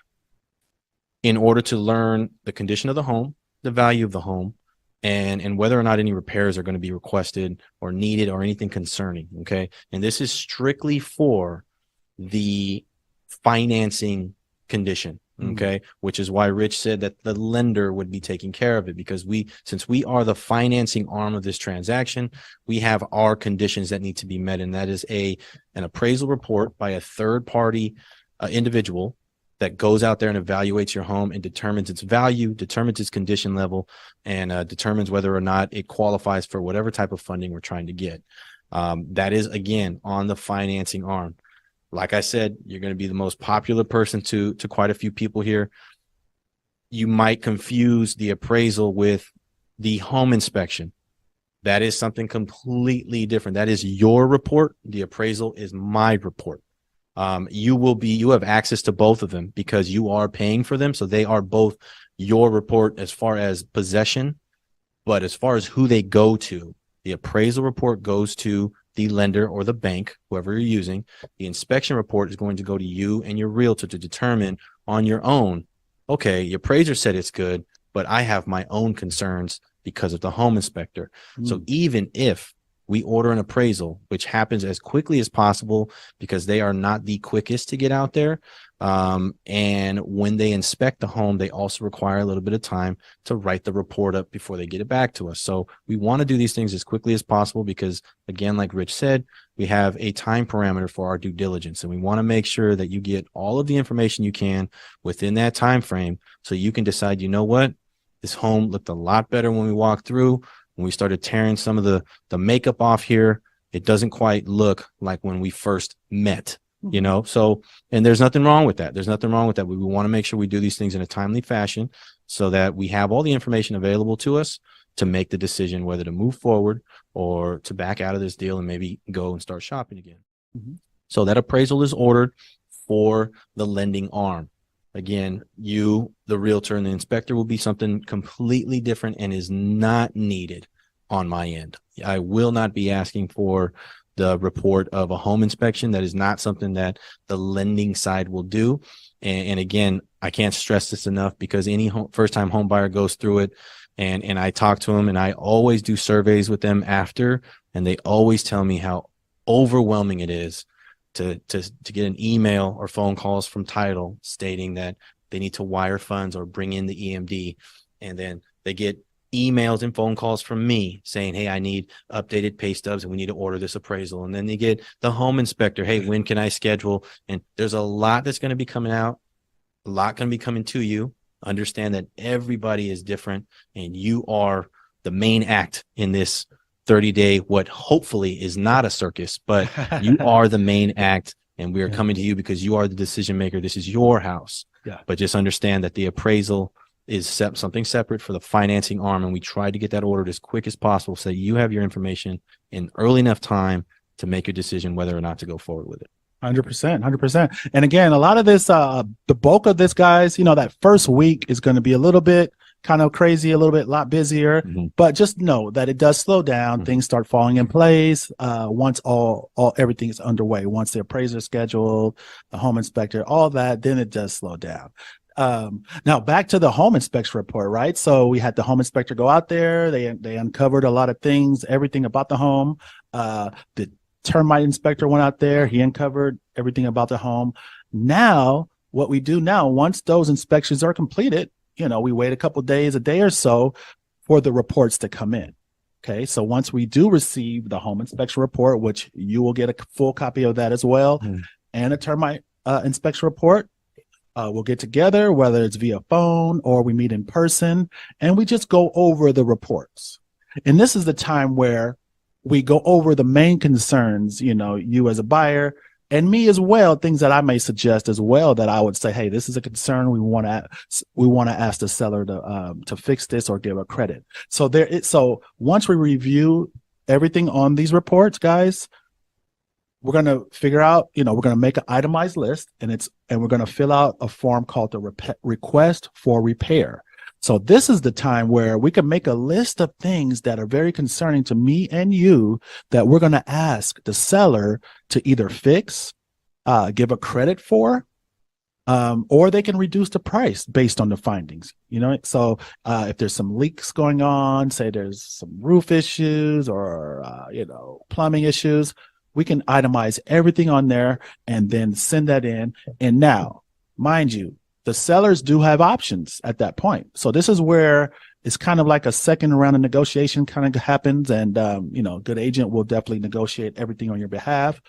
S2: in order to learn the condition of the home, the value of the home, and whether or not any repairs are going to be requested or needed or anything concerning. Okay. And this is strictly for the financing condition. Okay. Which is why Rich said that the lender would be taking care of it, because since we are the financing arm of this transaction, we have our conditions that need to be met. And that is an appraisal report by a third party individual that goes out there and evaluates your home and determines its value, determines its condition level, and determines whether or not it qualifies for whatever type of funding we're trying to get. That is, again, on the financing arm. Like I said, you're going to be the most popular person to quite a few people here. You might confuse the appraisal with the home inspection. That is something completely different. That is your report. The appraisal is my report. You have access to both of them because you are paying for them. So they are both your report as far as possession, but as far as who they go to, the appraisal report goes to the lender or the bank, whoever you're using. The inspection report is going to go to you and your realtor to determine on your own, okay, your appraiser said it's good, but I have my own concerns because of the home inspector. So even if we order an appraisal, which happens as quickly as possible because they are not the quickest to get out there. And when they inspect the home, they also require a little bit of time to write the report up before they get it back to us. So we want to do these things as quickly as possible because, again, like Rich said, we have a time parameter for our due diligence, and we want to make sure that you get all of the information you can within that time frame so you can decide, you know what, this home looked a lot better when we walked through. When we started tearing some of the makeup off here, it doesn't quite look like when we first met, you know? So, and there's nothing wrong with that. There's nothing wrong with that. We want to make sure we do these things in a timely fashion so that we have all the information available to us to make the decision whether to move forward or to back out of this deal and maybe go and start shopping again. So that appraisal is ordered for the lending arm. Again, you, the realtor, and the inspector will be something completely different and is not needed on my end. I will not be asking for the report of a home inspection. That is not something that the lending side will do. And again, I can't stress this enough because any first-time home buyer goes through it, and I talk to them, and I always do surveys with them after, and they always tell me how overwhelming it is to get an email or phone calls from title stating that they need to wire funds or bring in the EMD. And then they get emails and phone calls from me saying, hey, I need updated pay stubs and we need to order this appraisal. And then they get the home inspector, hey, when can I schedule? And there's a lot that's going to be coming out, a lot going to be coming to you. Understand that everybody is different and you are the main act in this 30-day, what hopefully is not a circus, but you are the main act, and we are coming to you because you are the decision maker. This is your house. But just understand that the appraisal is something separate for the financing arm, and we tried to get that ordered as quick as possible so you have your information in early enough time to make your decision whether or not to go forward with it.
S1: 100%. And again, a lot of this, the bulk of this, guys, you know, that first week is going to be a little bit kind of crazy, a little bit, lot busier, but just know that it does slow down. Things start falling in place once everything is underway. Once the appraiser is scheduled, the home inspector, all that, then it does slow down. Now back to the home inspection report, right? So we had the home inspector go out there. They uncovered a lot of things, everything about the home. The termite inspector went out there. He uncovered everything about the home. Now, what we do now, once those inspections are completed, you know, we wait a couple days, a day or so for the reports to come in. Okay. So once we do receive the home inspection report, which you will get a full copy of that as well, and a termite inspection report, we'll get together, whether it's via phone or we meet in person, and we just go over the reports. And this is the time where we go over the main concerns, you know, you as a buyer and me as well, things that I may suggest as well that I would say, hey, this is a concern. We want to ask the seller to fix this or give a credit. So once we review everything on these reports, guys, we're going to figure out, you know, we're going to make an itemized list, and we're going to fill out a form called the request for repair. So this is the time where we can make a list of things that are very concerning to me and you that we're going to ask the seller to either fix, give a credit for, or they can reduce the price based on the findings. So if there's some leaks going on, say there's some roof issues or plumbing issues, we can itemize everything on there and then send that in. And now, mind you, the sellers do have options at that point. So this is where it's kind of like a second round of negotiation kind of happens. And, good agent will definitely negotiate everything on your behalf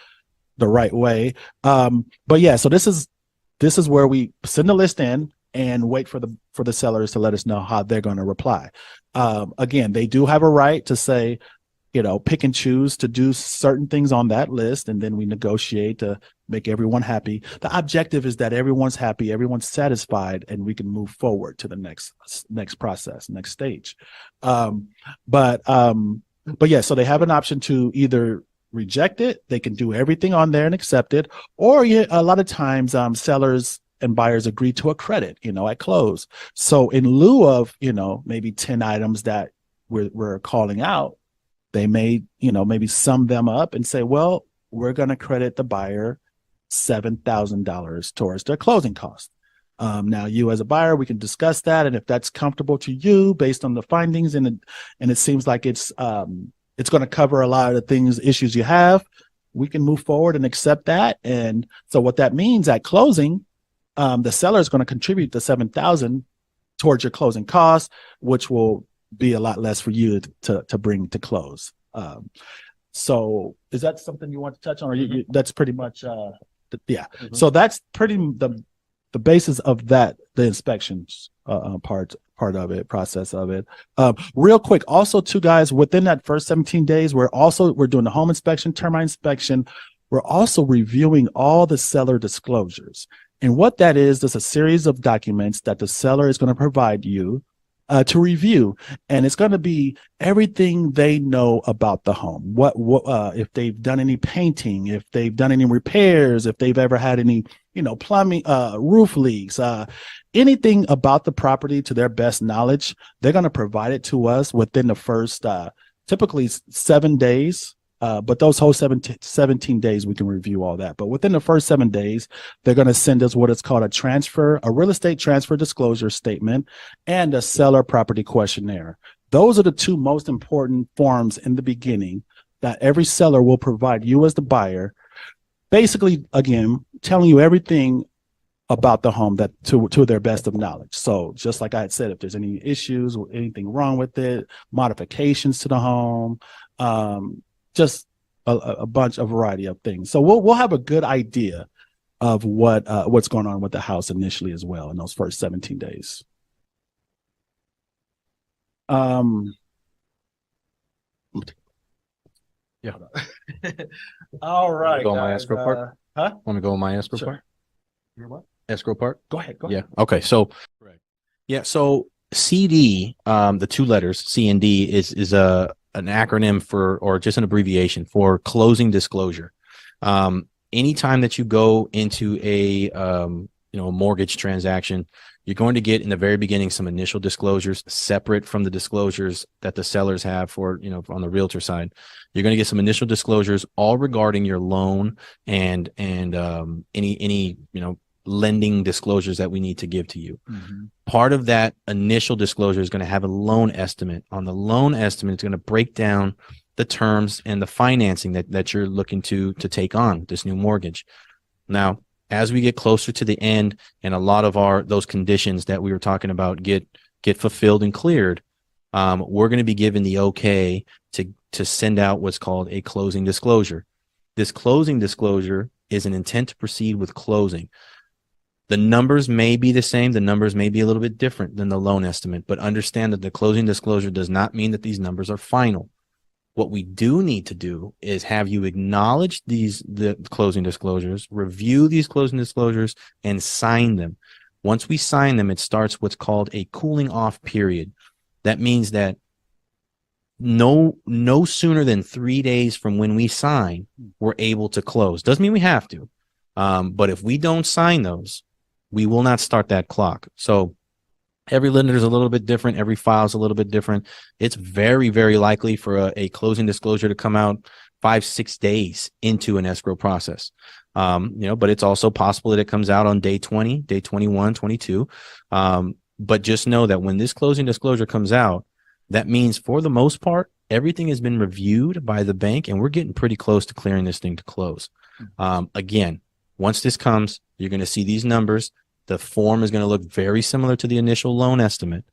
S1: the right way. But yeah, so this is where we send the list in and wait for the sellers to let us know how they're going to reply. Again, they do have a right to say, pick and choose to do certain things on that list, and then we negotiate to make everyone happy. The objective is that everyone's happy, everyone's satisfied, and we can move forward to the next process, next stage. But yeah, so they have an option to either reject it. They can do everything on there and accept it, or a lot of times sellers and buyers agree to a credit, at close. So in lieu of maybe 10 items that we're calling out, they may, maybe sum them up and say, well, we're going to credit the buyer $7,000 towards their closing cost. Now, you as a buyer, we can discuss that. And if that's comfortable to you based on the findings and it seems like it's going to cover a lot of the issues you have, we can move forward and accept that. And so what that means at closing, the seller is going to contribute the $7,000 towards your closing costs, which will be a lot less for you to bring to close. So is that something you want to touch on, or that's pretty much yeah. Mm-hmm. So that's pretty the basis of that, the inspections part of it, process of it. Real quick, also too, guys, within that first 17 days, we're doing the home inspection, termite inspection. We're also reviewing all the seller disclosures. And what that is, there's a series of documents that the seller is going to provide you to review, and it's going to be everything they know about the home. What if they've done any painting, if they've done any repairs, if they've ever had any, plumbing, roof leaks, anything about the property to their best knowledge. They're going to provide it to us within the first, typically 7 days. But those whole 17 days, we can review all that. But within the first 7 days, they're going to send us what is called a real estate transfer disclosure statement and a seller property questionnaire. Those are the two most important forms in the beginning that every seller will provide you as the buyer. Basically, again, telling you everything about the home that to their best of knowledge. So just like I had said, if there's any issues or anything wrong with it, modifications to the home, just a variety of things. So we'll have a good idea of what's going on with the house initially as well in those first 17 days.
S2: Yeah.
S1: All right.
S2: Go on my escrow part.
S1: Huh?
S2: Want to go on my escrow
S1: Sure.
S2: part?
S1: Your what?
S2: Escrow part?
S1: Go ahead.
S2: Yeah. Okay. So, yeah. So CD, the two letters C and D is an acronym for, or just an abbreviation for, closing disclosure. Anytime that you go into a mortgage transaction, you're going to get in the very beginning some initial disclosures separate from the disclosures that the sellers have for, on the realtor side. You're going to get some initial disclosures all regarding your loan and any lending disclosures that we need to give to you. Mm-hmm. Part of that initial disclosure is going to have a loan estimate. On the loan estimate, it's going to break down the terms and the financing that you're looking to take on this new mortgage. Now, as we get closer to the end and a lot of those conditions that we were talking about get fulfilled and cleared, we're going to be given the okay to send out what's called a closing disclosure. This closing disclosure is an intent to proceed with closing. The numbers may be the same. The numbers may be a little bit different than the loan estimate, but understand that the closing disclosure does not mean that these numbers are final. What we do need to do is have you acknowledge the closing disclosures, review these closing disclosures, and sign them. Once we sign them, it starts what's called a cooling off period. That means that no sooner than 3 days from when we sign, we're able to close. Doesn't mean we have to. But if we don't sign those, we will not start that clock. So Every lender is a little bit different. Every file is a little bit different. It's very, very likely for a closing disclosure to come out 5-6 days into an escrow process. But it's also possible that it comes out on day 20, day 21, 22. But just know that when this closing disclosure comes out, that means for the most part, everything has been reviewed by the bank and we're getting pretty close to clearing this thing to close. Again, once this comes, you're going to see these numbers. The form is going to look very similar to the initial loan estimate.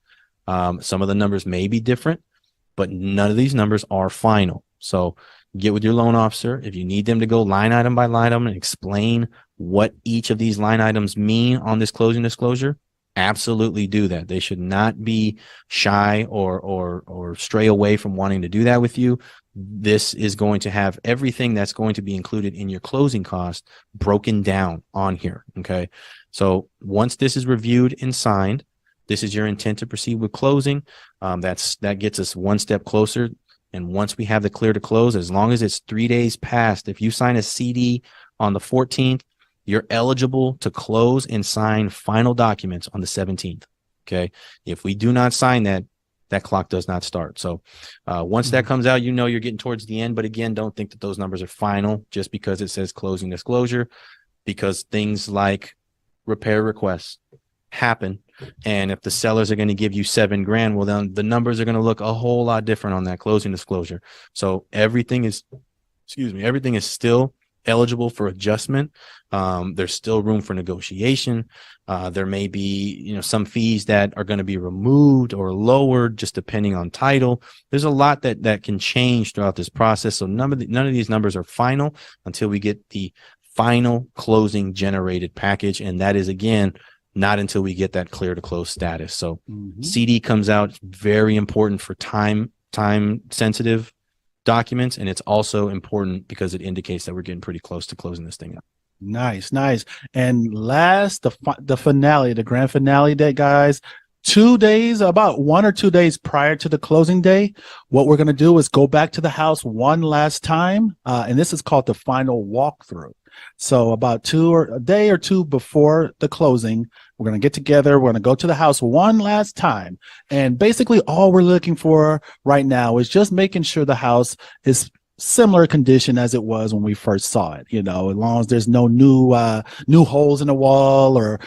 S2: Some of the numbers may be different, but none of these numbers are final. So get with your loan officer. If you need them to go line item by line item and explain what each of these line items mean on this closing disclosure, absolutely do that. They should not be shy or stray away from wanting to do that with you. This is going to have everything that's going to be included in your closing cost broken down on here. Okay. So once this is reviewed and signed, this is your intent to proceed with closing. That gets us one step closer. And once we have the clear to close, as long as it's 3 days past, if you sign a CD on the 14th, you're eligible to close and sign final documents on the 17th. Okay. If we do not sign that, that clock does not start. So once that comes out, you're getting towards the end. But again, don't think that those numbers are final just because it says closing disclosure, because things like repair requests happen. And if the sellers are going to give you $7,000, well, then the numbers are going to look a whole lot different on that closing disclosure. So everything is still eligible for adjustment. There's still room for negotiation. There may be, some fees that are going to be removed or lowered just depending on title. There's a lot that can change throughout this process. So none of these numbers are final until we get the final closing generated package. And that is, again, not until we get that clear to close status. So CD comes out, very important for time sensitive documents. And it's also important because it indicates that we're getting pretty close to closing this thing up.
S1: Nice. And last, the finale, the grand finale day, guys, 2 days, about 1 or 2 days prior to the closing day, what we're going to do is go back to the house one last time. And this is called the final walkthrough. So about a day or two before the closing, we're going to get together. We're going to go to the house one last time. And basically all we're looking for right now is just making sure the house is similar condition as it was when we first saw it, as long as there's no new holes in the wall or,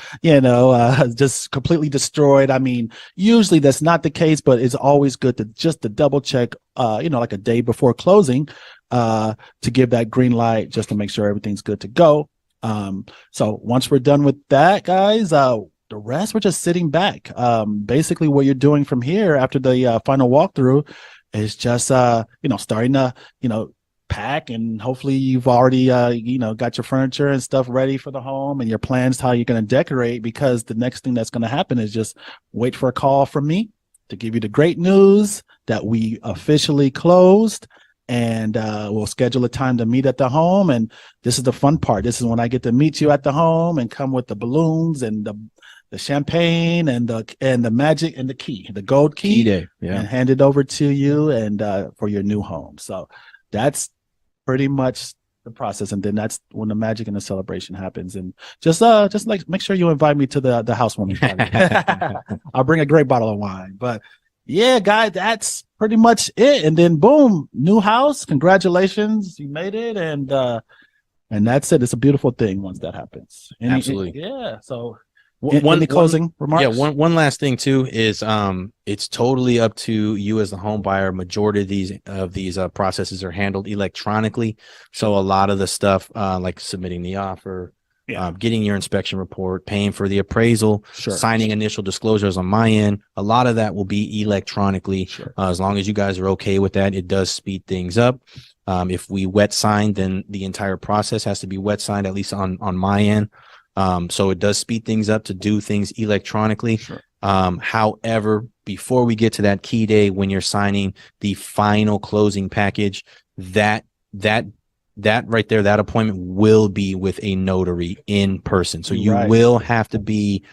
S1: just completely destroyed. I mean, usually that's not the case, but it's always good to double check, like a day before closing, to give that green light just to make sure everything's good to go. So once we're done with that, guys, the rest, we're just sitting back. Basically what you're doing from here after the final walkthrough is just, starting to, pack, and hopefully you've already, got your furniture and stuff ready for the home and your plans, how you're going to decorate, because the next thing that's going to happen is just wait for a call from me to give you the great news that we officially closed. And we'll schedule a time to meet at the home. And this is the fun part. This is when I get to meet you at the home and come with the balloons and the champagne and the magic and the gold key
S2: day, yeah,
S1: and hand it over to you and for your new home. So that's pretty much the process. And then that's when the magic and the celebration happens. And just like make sure you invite me to the housewarming party. I'll bring a great bottle of wine. But yeah, guys, that's pretty much it. And then boom, new house. Congratulations, you made it. And that's it. It's a beautiful thing once that happens.
S2: Absolutely.
S1: Yeah. So any closing remarks?
S2: Yeah. One last thing too is it's totally up to you as the home buyer. Majority of these processes are handled electronically. So a lot of the stuff like submitting the offer, getting your inspection report, paying for the appraisal, signing initial disclosures on my end, a lot of that will be electronically. As long as you guys are okay with that, it does speed things up. If we wet sign, then the entire process has to be wet signed, at least on my end. So it does speed things up to do things electronically. However, before we get to that key day when you're signing the final closing package, that right there, that appointment will be with a notary in person. So you will have to be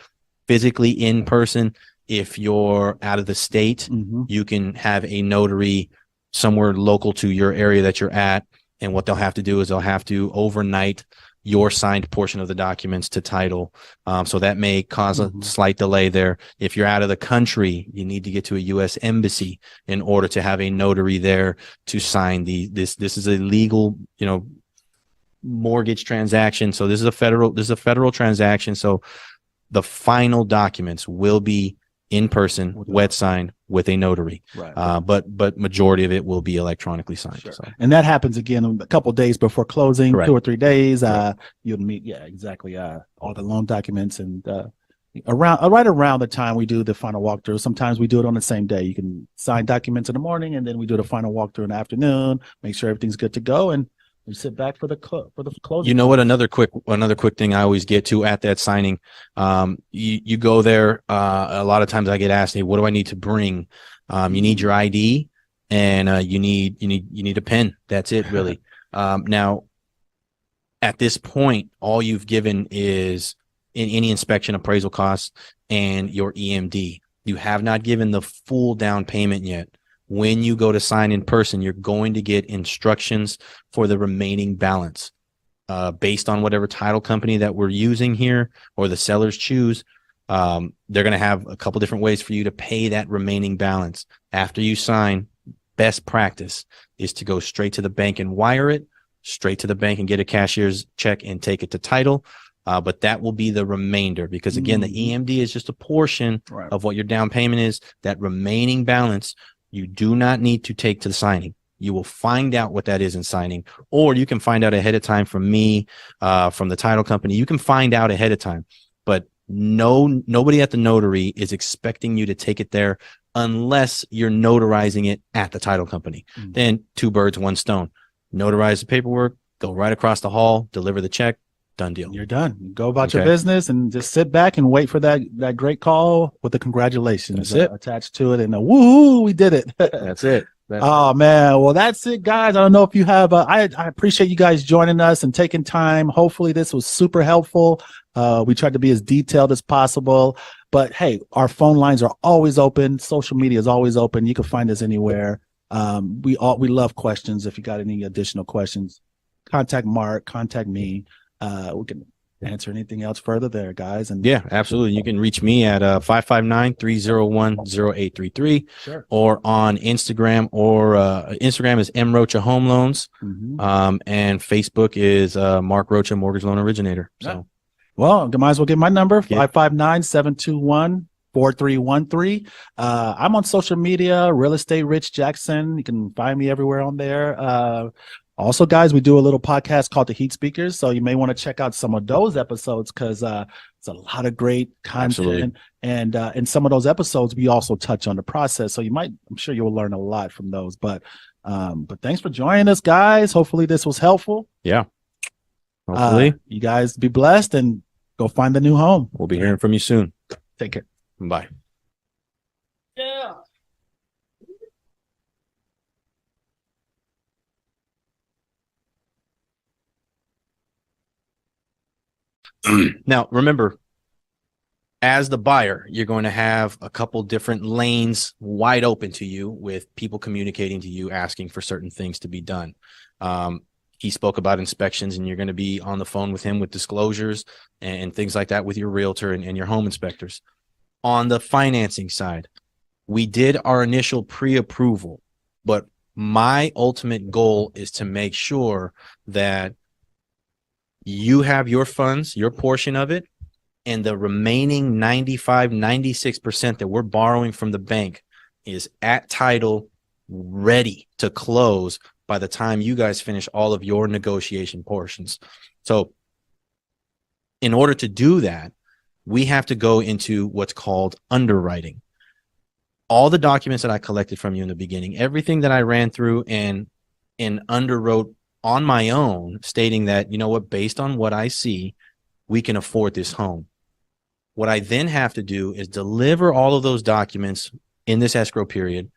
S2: physically in person. If you're out of the state, you can have a notary somewhere local to your area that you're at. And what they'll have to do is they'll have to overnight your signed portion of the documents to title. So that may cause a slight delay there. If you're out of the country, you need to get to a U.S. embassy in order to have a notary there to sign this is a legal, mortgage transaction. So this is a federal transaction. So the final documents will be in person, wet signed with a notary.
S1: Right.
S2: But majority of it will be electronically signed.
S1: Sure.
S2: So.
S1: And that happens again a couple of days before closing,
S2: Correct.
S1: 2 or 3 days.
S2: Correct.
S1: You'll meet, exactly. All the loan documents and right around the time we do the final walkthrough. Sometimes we do it on the same day. You can sign documents in the morning, and then we do the final walkthrough in the afternoon. Make sure everything's good to go, and we sit back for the closing.
S2: You know what? Another quick thing I always get to at that signing. You go there. A lot of times I get asked, "Hey, what do I need to bring?" You need your ID, and you need a pen. That's it, really. Now, at this point, all you've given is in any inspection appraisal costs and your EMD. You have not given the full down payment yet. When you go to sign in person, you're going to get instructions for the remaining balance. Based on whatever title company that we're using here or the sellers choose, they're going to have a couple different ways for you to pay that remaining balance. After you sign, best practice is to go straight to the bank and wire it, straight to the bank and get a cashier's check and take it to title. But that will be the remainder, because again, the EMD is just a portion of what your down payment is. That remaining balance, you do not need to take to the signing. You will find out what that is in signing, or you can find out ahead of time from me, from the title company. You can find out ahead of time, but nobody at the notary is expecting you to take it there unless you're notarizing it at the title company. Then 2 birds, 1 stone. Notarize the paperwork, go right across the hall, deliver the check. Done deal.
S1: You're done. You go about your business and just sit back and wait for that great call with the congratulations attached to it, and woo, we did it.
S2: That's it.
S1: Oh man, well that's it, guys. I don't know if you have. I appreciate you guys joining us and taking time. Hopefully, this was super helpful. We tried to be as detailed as possible, but hey, our phone lines are always open. Social media is always open. You can find us anywhere. We love questions. If you got any additional questions, contact Mark, contact me. We can answer anything else further there, guys. And
S2: yeah, absolutely. You can reach me at 559-301-0833 or on Instagram, or Instagram is M Rocha Home Loans. And Facebook is Mark Rocha Mortgage Loan Originator. So,
S1: well, you might as well get my number, 559-721-4313. I'm on social media, Real Estate Rich Jackson. You can find me everywhere on there. Also, guys, we do a little podcast called The Heat Speakers, so you may want to check out some of those episodes, because it's a lot of great content. And in some of those episodes, we also touch on the process, so I'm sure you'll learn a lot from those. But thanks for joining us, guys. Hopefully this was helpful.
S2: Yeah. Hopefully.
S1: You guys be blessed and go find the new home.
S2: We'll be hearing from you soon.
S1: Take care.
S2: Bye.
S1: Yeah.
S2: Now, remember, as the buyer, you're going to have a couple different lanes wide open to you, with people communicating to you, asking for certain things to be done. He spoke about inspections, and you're going to be on the phone with him with disclosures and things like that with your realtor and your home inspectors. On the financing side, we did our initial pre-approval, but my ultimate goal is to make sure that you have your funds, your portion of it, and the remaining 96% that we're borrowing from the bank is at title, ready to close by the time you guys finish all of your negotiation portions. So in order to do that, we have to go into what's called underwriting. All the documents that I collected from you in the beginning, everything that I ran through and underwrote on my own, stating that, you know what, based on what I see, we can afford this home. What I then have to do is deliver all of those documents in this escrow period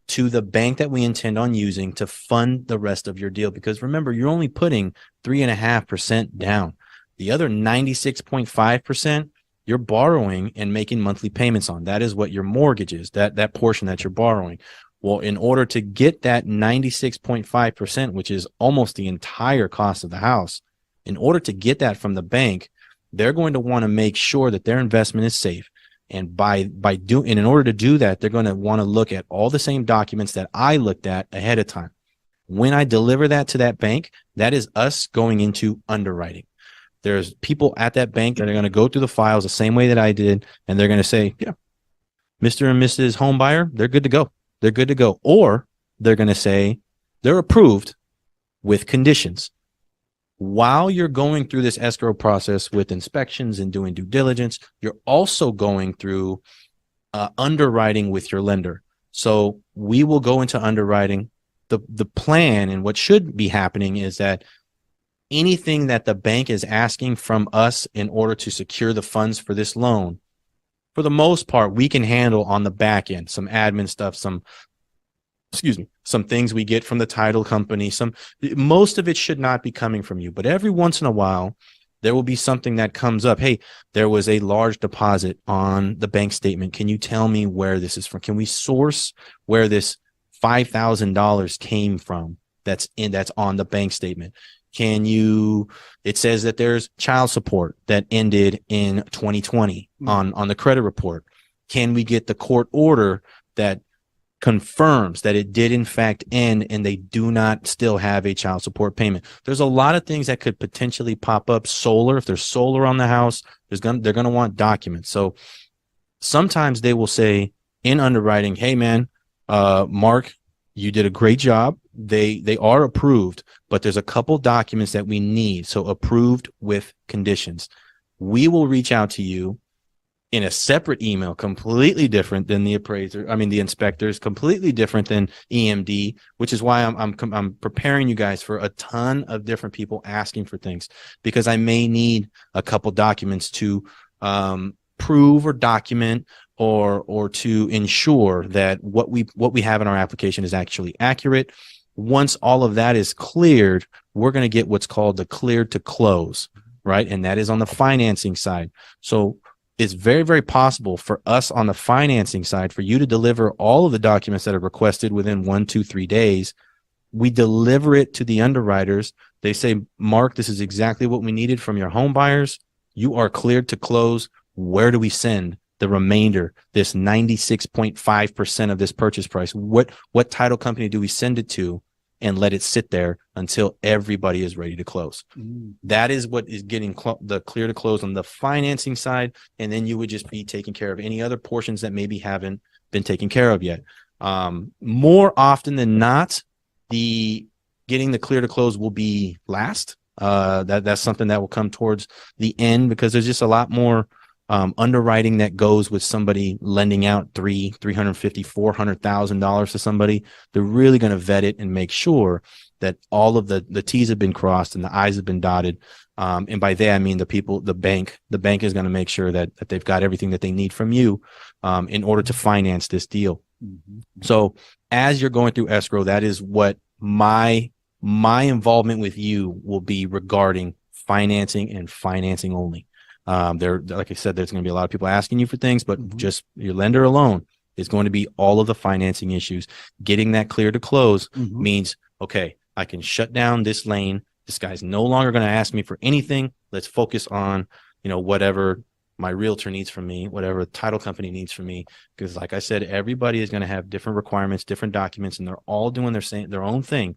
S2: to the bank that we intend on using to fund the rest of your deal. Because remember, you're only putting 3.5% down. The other 96.5%, you're borrowing and making monthly payments on. That is what your mortgage is, that portion that you're borrowing. Well, in order to get that 96.5%, which is almost the entire cost of the house, In order to get that from the bank, they're going to want to make sure that their investment is safe. And in order to do that, they're going to want to look at all the same documents that I looked at ahead of time. When I deliver that to that bank, that is us going into underwriting. There's people at that bank that are going to go through the files the same way that I did, and they're going to say, yeah, Mr. and Mrs. Home Buyer, they're good to go. They're good to go. Or they're going to say they're approved with conditions. While you're going through this escrow process with inspections and doing due diligence, you're also going through underwriting with your lender. So we will go into underwriting. The plan and what should be happening is that anything that the bank is asking from us in order to secure the funds for this loan, for the most part, we can handle on the back end, some admin stuff, some things we get from the title company. Most of it should not be coming from you, but every once in a while, there will be something that comes up. Hey, there was a large deposit on the bank statement. Can you tell me where this is from? Can we source where this $5,000 came from that's on the bank statement? It says that there's child support that ended in 2020 on the credit report. Can we get the court order that confirms that it did in fact end and they do not still have a child support payment? There's a lot of things that could potentially pop up. Solar, if there's solar on the house, they're going to want documents. So sometimes they will say in underwriting, hey man, Mark, you did a great job. They are approved, but there's a couple documents that we need. So approved with conditions. We will reach out to you in a separate email, completely different than the inspectors, completely different than EMD, which is why I'm preparing you guys for a ton of different people asking for things, because I may need a couple documents to prove or document or to ensure that what we have in our application is actually accurate. Once all of that is cleared, we're going to get what's called the cleared to close, right? And that is on the financing side. So it's very, very possible for us on the financing side for you to deliver all of the documents that are requested within 1, 2, 3 days. We deliver it to the underwriters. They say, Mark, this is exactly what we needed from your home buyers. You are cleared to close. Where do we send the remainder, this 96.5% of this purchase price? What title company do we send it to and let it sit there until everybody is ready to close? That is what is getting the clear to close on the financing side. And then you would just be taking care of any other portions that maybe haven't been taken care of yet. More often than not, getting the clear to close will be last. That's something that will come towards the end, because there's just a lot more underwriting that goes with somebody lending out $350,000, $400,000 to somebody. They're really going to vet it and make sure that all of the T's have been crossed and the I's have been dotted. And by that, I mean the bank is going to make sure that they've got everything that they need from you in order to finance this deal. Mm-hmm. So as you're going through escrow, that is what my involvement with you will be regarding financing and financing only. Like I said, there's going to be a lot of people asking you for things, but just your lender alone is going to be all of the financing issues. Getting that clear to close means, okay, I can shut down this lane. This guy's no longer going to ask me for anything. Let's focus on, whatever my realtor needs from me, whatever the title company needs from me. Because like I said, everybody is going to have different requirements, different documents, and they're all doing their own thing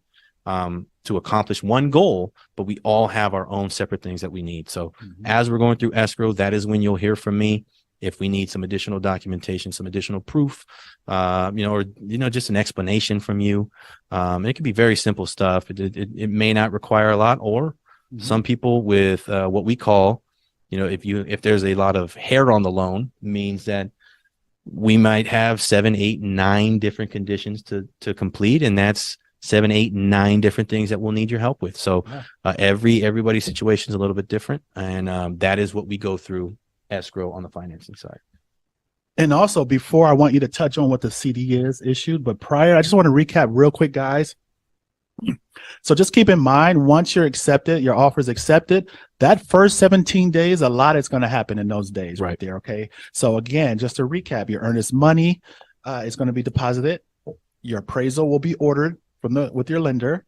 S2: to accomplish one goal, but we all have our own separate things that we need. So as we're going through escrow, that is when you'll hear from me. If we need some additional documentation, some additional proof, or just an explanation from you. It could be very simple stuff. It may not require a lot, or some people with what we call, if there's a lot of hair on the loan, means that we might have 7, 8, 9 different conditions to complete, and that's 7, 8, 9 different things that we'll need your help with. So everybody's situation is a little bit different, and that is what we go through escrow on the financing side.
S1: And also, before, I want you to touch on what the CD is issued, but prior, I just want to recap real quick, guys. So just keep in mind, once you're accepted, your offer is accepted, that first 17 days, a lot is going to happen in those days right there. Okay. So again, just to recap, your earnest money is going to be deposited. Your appraisal will be ordered with your lender.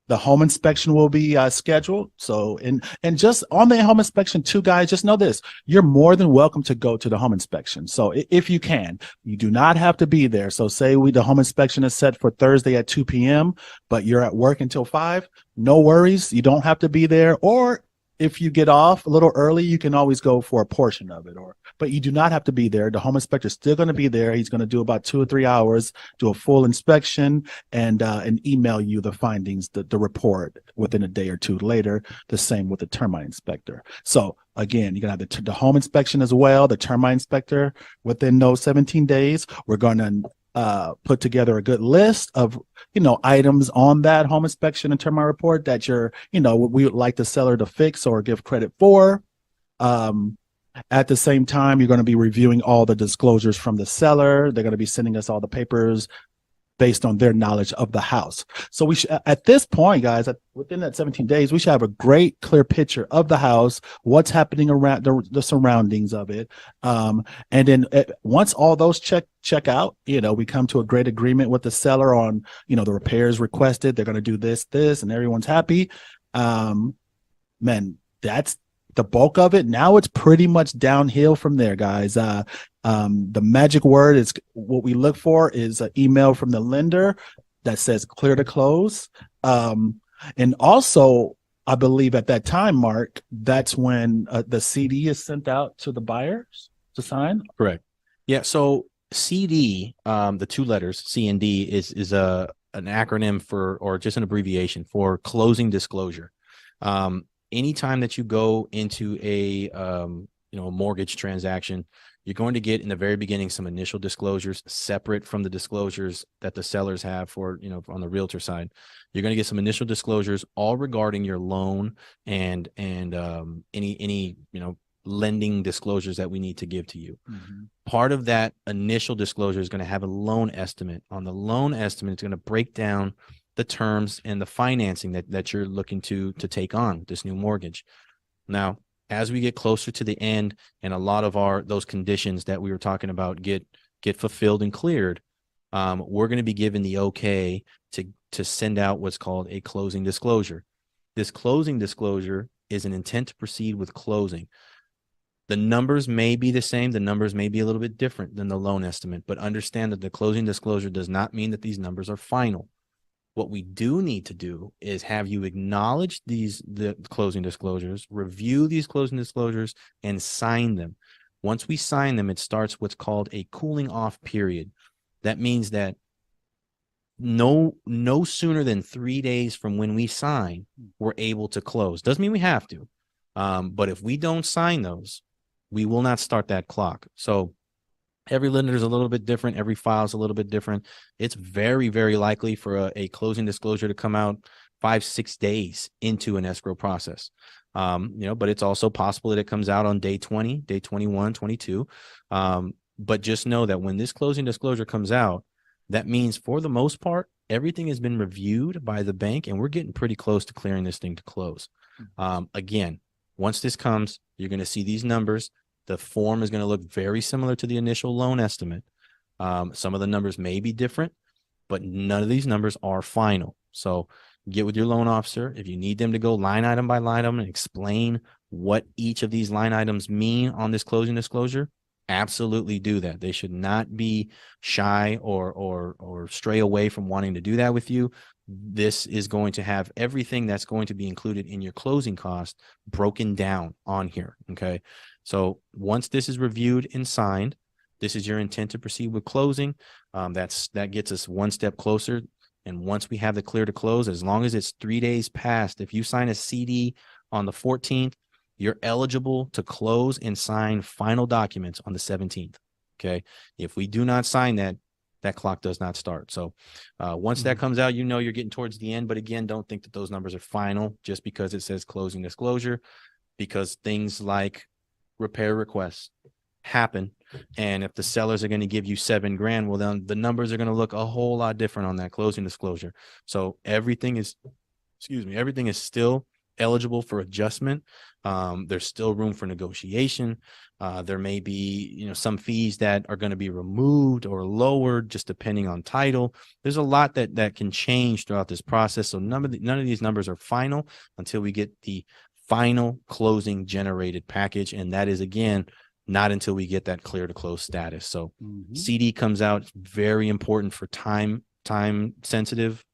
S1: The home inspection will be scheduled. So, and just on the home inspection too, guys, just know this: you're more than welcome to go to the home inspection. So, if you can, you do not have to be there. So, say the home inspection is set for Thursday at 2 p.m., but you're at work until 5. No worries, you don't have to be there. Or if you get off a little early, you can always go for a portion of it. But you do not have to be there. The home inspector is still going to be there. He's going to do about 2 or 3 hours, do a full inspection, and email you the findings, the report within a day or two later. The same with the termite inspector. So again, you're going to have the home inspection as well, the termite inspector within those 17 days. We're going to put together a good list of items on that home inspection and termite report that we would like the seller to fix or give credit for. At the same time, you're going to be reviewing all the disclosures from the seller. They're going to be sending us all the papers based on their knowledge of the house. So we should, at this point, guys, within that 17 days, we should have a great, clear picture of the house, what's happening around the surroundings of it. And then once all those check out, we come to a great agreement with the seller on, the repairs requested. They're going to do this, and everyone's happy. Man, that's the bulk of it. Now it's pretty much downhill from there, guys. The magic word is what we look for is an email from the lender that says clear to close. And also, I believe at that time, Mark, that's when the CD is sent out to the buyers to sign.
S2: Correct. Yeah. So CD, the 2 letters C and D is an acronym for, or just an abbreviation for closing disclosure. Anytime that you go into a mortgage transaction, you're going to get in the very beginning some initial disclosures separate from the disclosures that the sellers have for, on the realtor side. You're going to get some initial disclosures all regarding your loan and any lending disclosures that we need to give to you. Mm-hmm. Part of that initial disclosure is going to have a loan estimate. On the loan estimate, it's going to break down the terms and the financing that you're looking to take on this new mortgage. Now, as we get closer to the end and a lot of those conditions that we were talking about get fulfilled and cleared, we're going to be given the okay to send out what's called a closing disclosure. This closing disclosure is an intent to proceed with closing. The numbers may be the same. The numbers may be a little bit different than the loan estimate, but understand that the closing disclosure does not mean that these numbers are final. What we do need to do is have you acknowledge the closing disclosures, review these closing disclosures, and sign them. Once we sign them, it starts what's called a cooling off period. That means that no sooner than 3 days from when we sign, we're able to close. Doesn't mean we have to, but if we don't sign those, we will not start that clock. So every lender is a little bit different. Every file is a little bit different. It's very, very likely for a closing disclosure to come out 5-6 days into an escrow process. But it's also possible that it comes out on day 20, day 21, 22. But just know that when this closing disclosure comes out, that means for the most part, everything has been reviewed by the bank and we're getting pretty close to clearing this thing to close. Again, once this comes, you're going to see these numbers. The form is going to look very similar to the initial loan estimate. Some of the numbers may be different, but none of these numbers are final. So get with your loan officer. If you need them to go line item by line item and explain what each of these line items mean on this closing disclosure, absolutely do that. They should not be shy or stray away from wanting to do that with you. This is going to have everything that's going to be included in your closing cost broken down on here. Okay. So once this is reviewed and signed, this is your intent to proceed with closing. That gets us one step closer. And once we have the clear to close, as long as it's 3 days past, if you sign a CD on the 14th, you're eligible to close and sign final documents on the 17th. Okay. If we do not sign that, that clock does not start. So once that comes out, you're getting towards the end. But again, don't think that those numbers are final just because it says closing disclosure, because things like repair requests happen. And if the sellers are going to give you $7,000, well, then the numbers are going to look a whole lot different on that closing disclosure. So everything is still eligible for adjustment. There's still room for negotiation. There may be, some fees that are going to be removed or lowered just depending on title. There's a lot that can change throughout this process. So none of these numbers are final until we get the final closing generated package. And that is, again, not until we get that clear to close status. So CD comes out. It's very important for time sensitive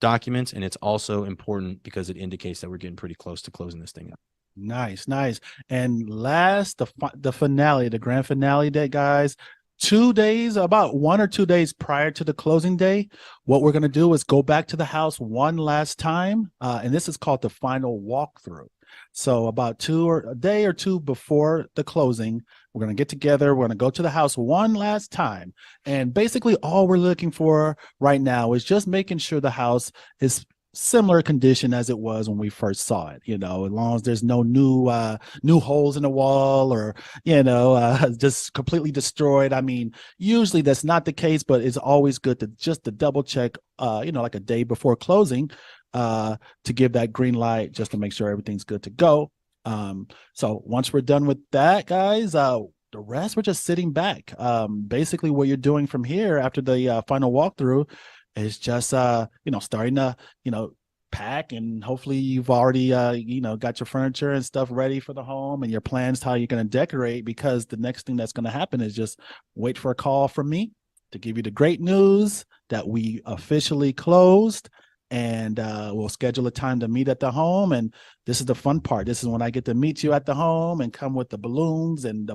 S2: documents. And it's also important because it indicates that we're getting pretty close to closing this thing up.
S1: Nice, nice. And last, the finale, the grand finale date, guys, 2 days, about 1 or 2 days prior to the closing day, what we're going to do is go back to the house one last time. And this is called the final walkthrough. So about a day or two before the closing, we're going to get together. We're going to go to the house one last time. And basically all we're looking for right now is just making sure the house is similar condition as it was when we first saw it, as long as there's no new holes in the wall or, just completely destroyed. I mean, usually that's not the case, but it's always good to double check, like a day before closing, to give that green light just to make sure everything's good to go. So once we're done with that, guys, the rest, we're just sitting back. Basically what you're doing from here after the final walkthrough is just, starting to, pack, and hopefully you've already, got your furniture and stuff ready for the home and your plans, how you're going to decorate, because the next thing that's going to happen is just wait for a call from me to give you the great news that we officially closed, and we'll schedule a time to meet at the home. And this is the fun part. This is when I get to meet you at the home and come with the balloons and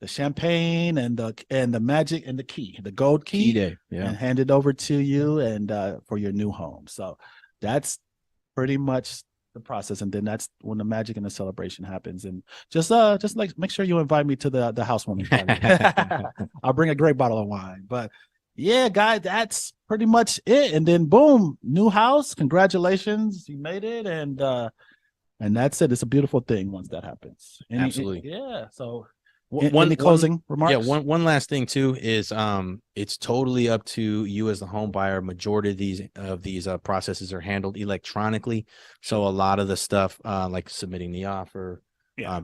S1: the champagne and the magic and the key, the gold key
S2: day,
S1: and hand it over to you and for your new home. So that's pretty much the process. And then that's when the magic and the celebration happens. And just like make sure you invite me to the housewarming party. I'll bring a great bottle of wine. But yeah, guys, that's pretty much it. And then boom, new house. Congratulations, you made it. And that's it. It's a beautiful thing once that happens.
S2: Absolutely.
S1: Yeah. So
S2: One
S1: closing remarks?
S2: Yeah, one last thing too is it's totally up to you as the home buyer. Majority of these processes are handled electronically. So a lot of the stuff like submitting the offer,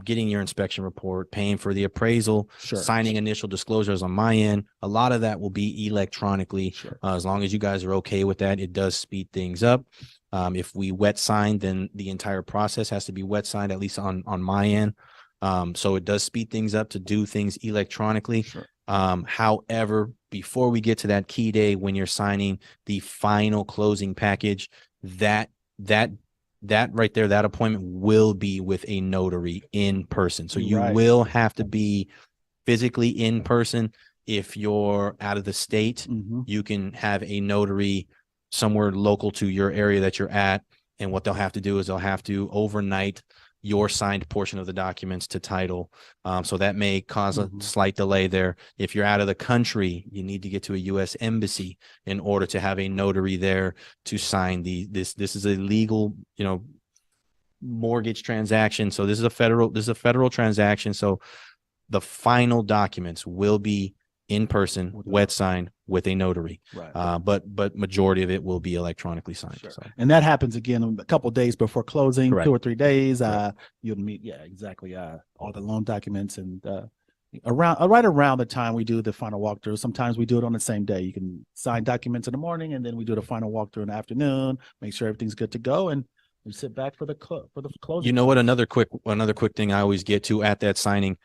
S2: getting your inspection report, paying for the appraisal, signing initial disclosures on my end, a lot of that will be electronically. As long as you guys are okay with that, it does speed things up. If we wet sign, then the entire process has to be wet signed, at least on my end. So it does speed things up to do things electronically. However, before we get to that key day when you're signing the final closing package, that right there, that appointment will be with a notary in person. So you will have to be physically in person. If you're out of the state, you can have a notary somewhere local to your area that you're at. And what they'll have to do is they'll have to overnight your signed portion of the documents to title. So that may cause a slight delay there. If you're out of the country, you need to get to a U.S. embassy in order to have a notary there to sign this is a legal, mortgage transaction. So this is a federal transaction. So the final documents will be in person, wet signed with a notary. But majority of it will be electronically signed. So.
S1: And that happens again a couple of days before closing, 2 or 3 days. You'll meet, exactly. All the loan documents and right around the time we do the final walkthrough. Sometimes we do it on the same day. You can sign documents in the morning, and then we do the final walkthrough in the afternoon. Make sure everything's good to go, and we sit back for the closing.
S2: You know what? Another quick thing I always get to at that signing.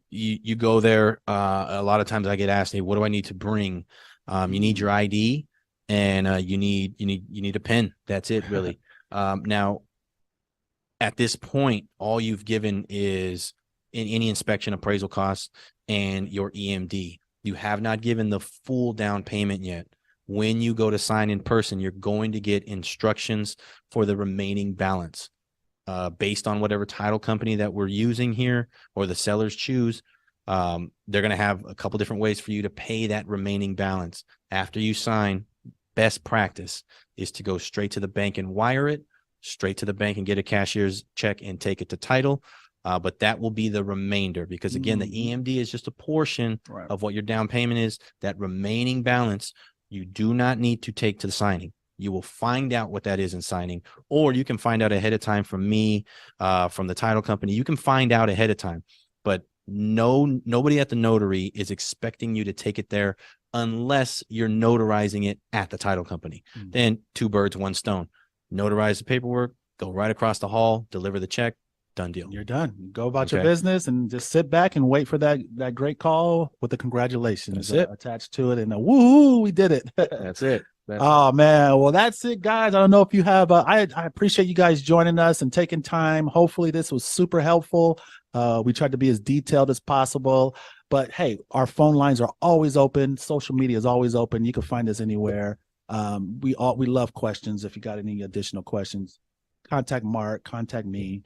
S2: You go there. A lot of times I get asked, "Hey, what do I need to bring?" You need your ID, and you need a pen. That's it, really. Now, at this point, all you've given is in any inspection appraisal costs and your EMD. You have not given the full down payment yet. When you go to sign in person, you're going to get instructions for the remaining balance based on whatever title company that we're using here or the sellers choose. They're going to have a couple different ways for you to pay that remaining balance. After you sign, best practice is to go straight to the bank and wire it, straight to the bank and get a cashier's check and take it to title. But that will be the remainder, because again, the EMD is just a portion of what your down payment is. That remaining balance, you do not need to take to the signing. You will find out what that is in signing, or you can find out ahead of time from me, from the title company. You can find out ahead of time, but nobody at the notary is expecting you to take it there unless you're notarizing it at the title company.
S1: Mm.
S2: Then 2 birds, 1 stone. Notarize the paperwork, go right across the hall, deliver the check, done deal.
S1: You're done. You go about your
S2: Okay.
S1: business and just sit back and wait for that great call with the congratulations
S2: That's it.
S1: attached to it, and woo, we did it.
S2: That's it.
S1: Oh man, well that's it, guys. I don't know if you have. I appreciate you guys joining us and taking time. Hopefully, this was super helpful. We tried to be as detailed as possible, but hey, our phone lines are always open. Social media is always open. You can find us anywhere. We love questions. If you got any additional questions, contact Mark, contact me.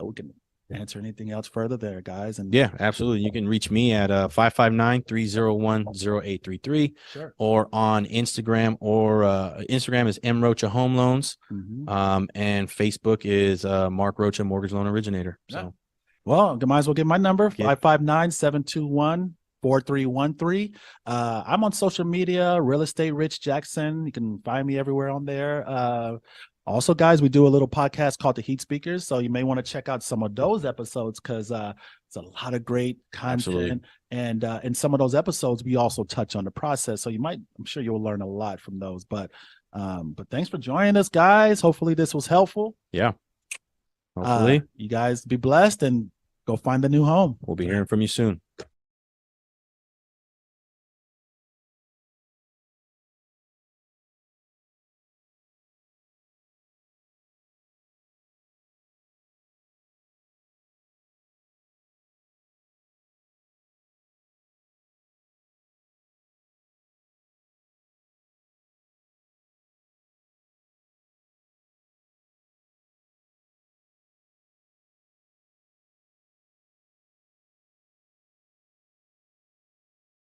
S1: We can answer anything else further there, guys. And
S2: Yeah, absolutely. You can reach me at 559-301-0833
S1: sure.
S2: or on Instagram, or Instagram is M Rocha Home Loans.
S1: Mhm.
S2: And Facebook is Mark Rocha Mortgage Loan Originator.
S1: Yeah.
S2: So
S1: Well, I might as well get my number,
S2: Yeah.
S1: 559-721-4313. I'm on social media, Real Estate Rich Jackson. You can find me everywhere on there. Also, guys, we do a little podcast called The Heat Speakers. So you may want to check out some of those episodes because it's a lot of great content.
S2: Absolutely.
S1: And in some of those episodes, we also touch on the process. So I'm sure you'll learn a lot from those. But thanks for joining us, guys. Hopefully this was helpful.
S2: yeah, hopefully
S1: You guys be blessed and go find a new home.
S2: we'll be hearing from you soon.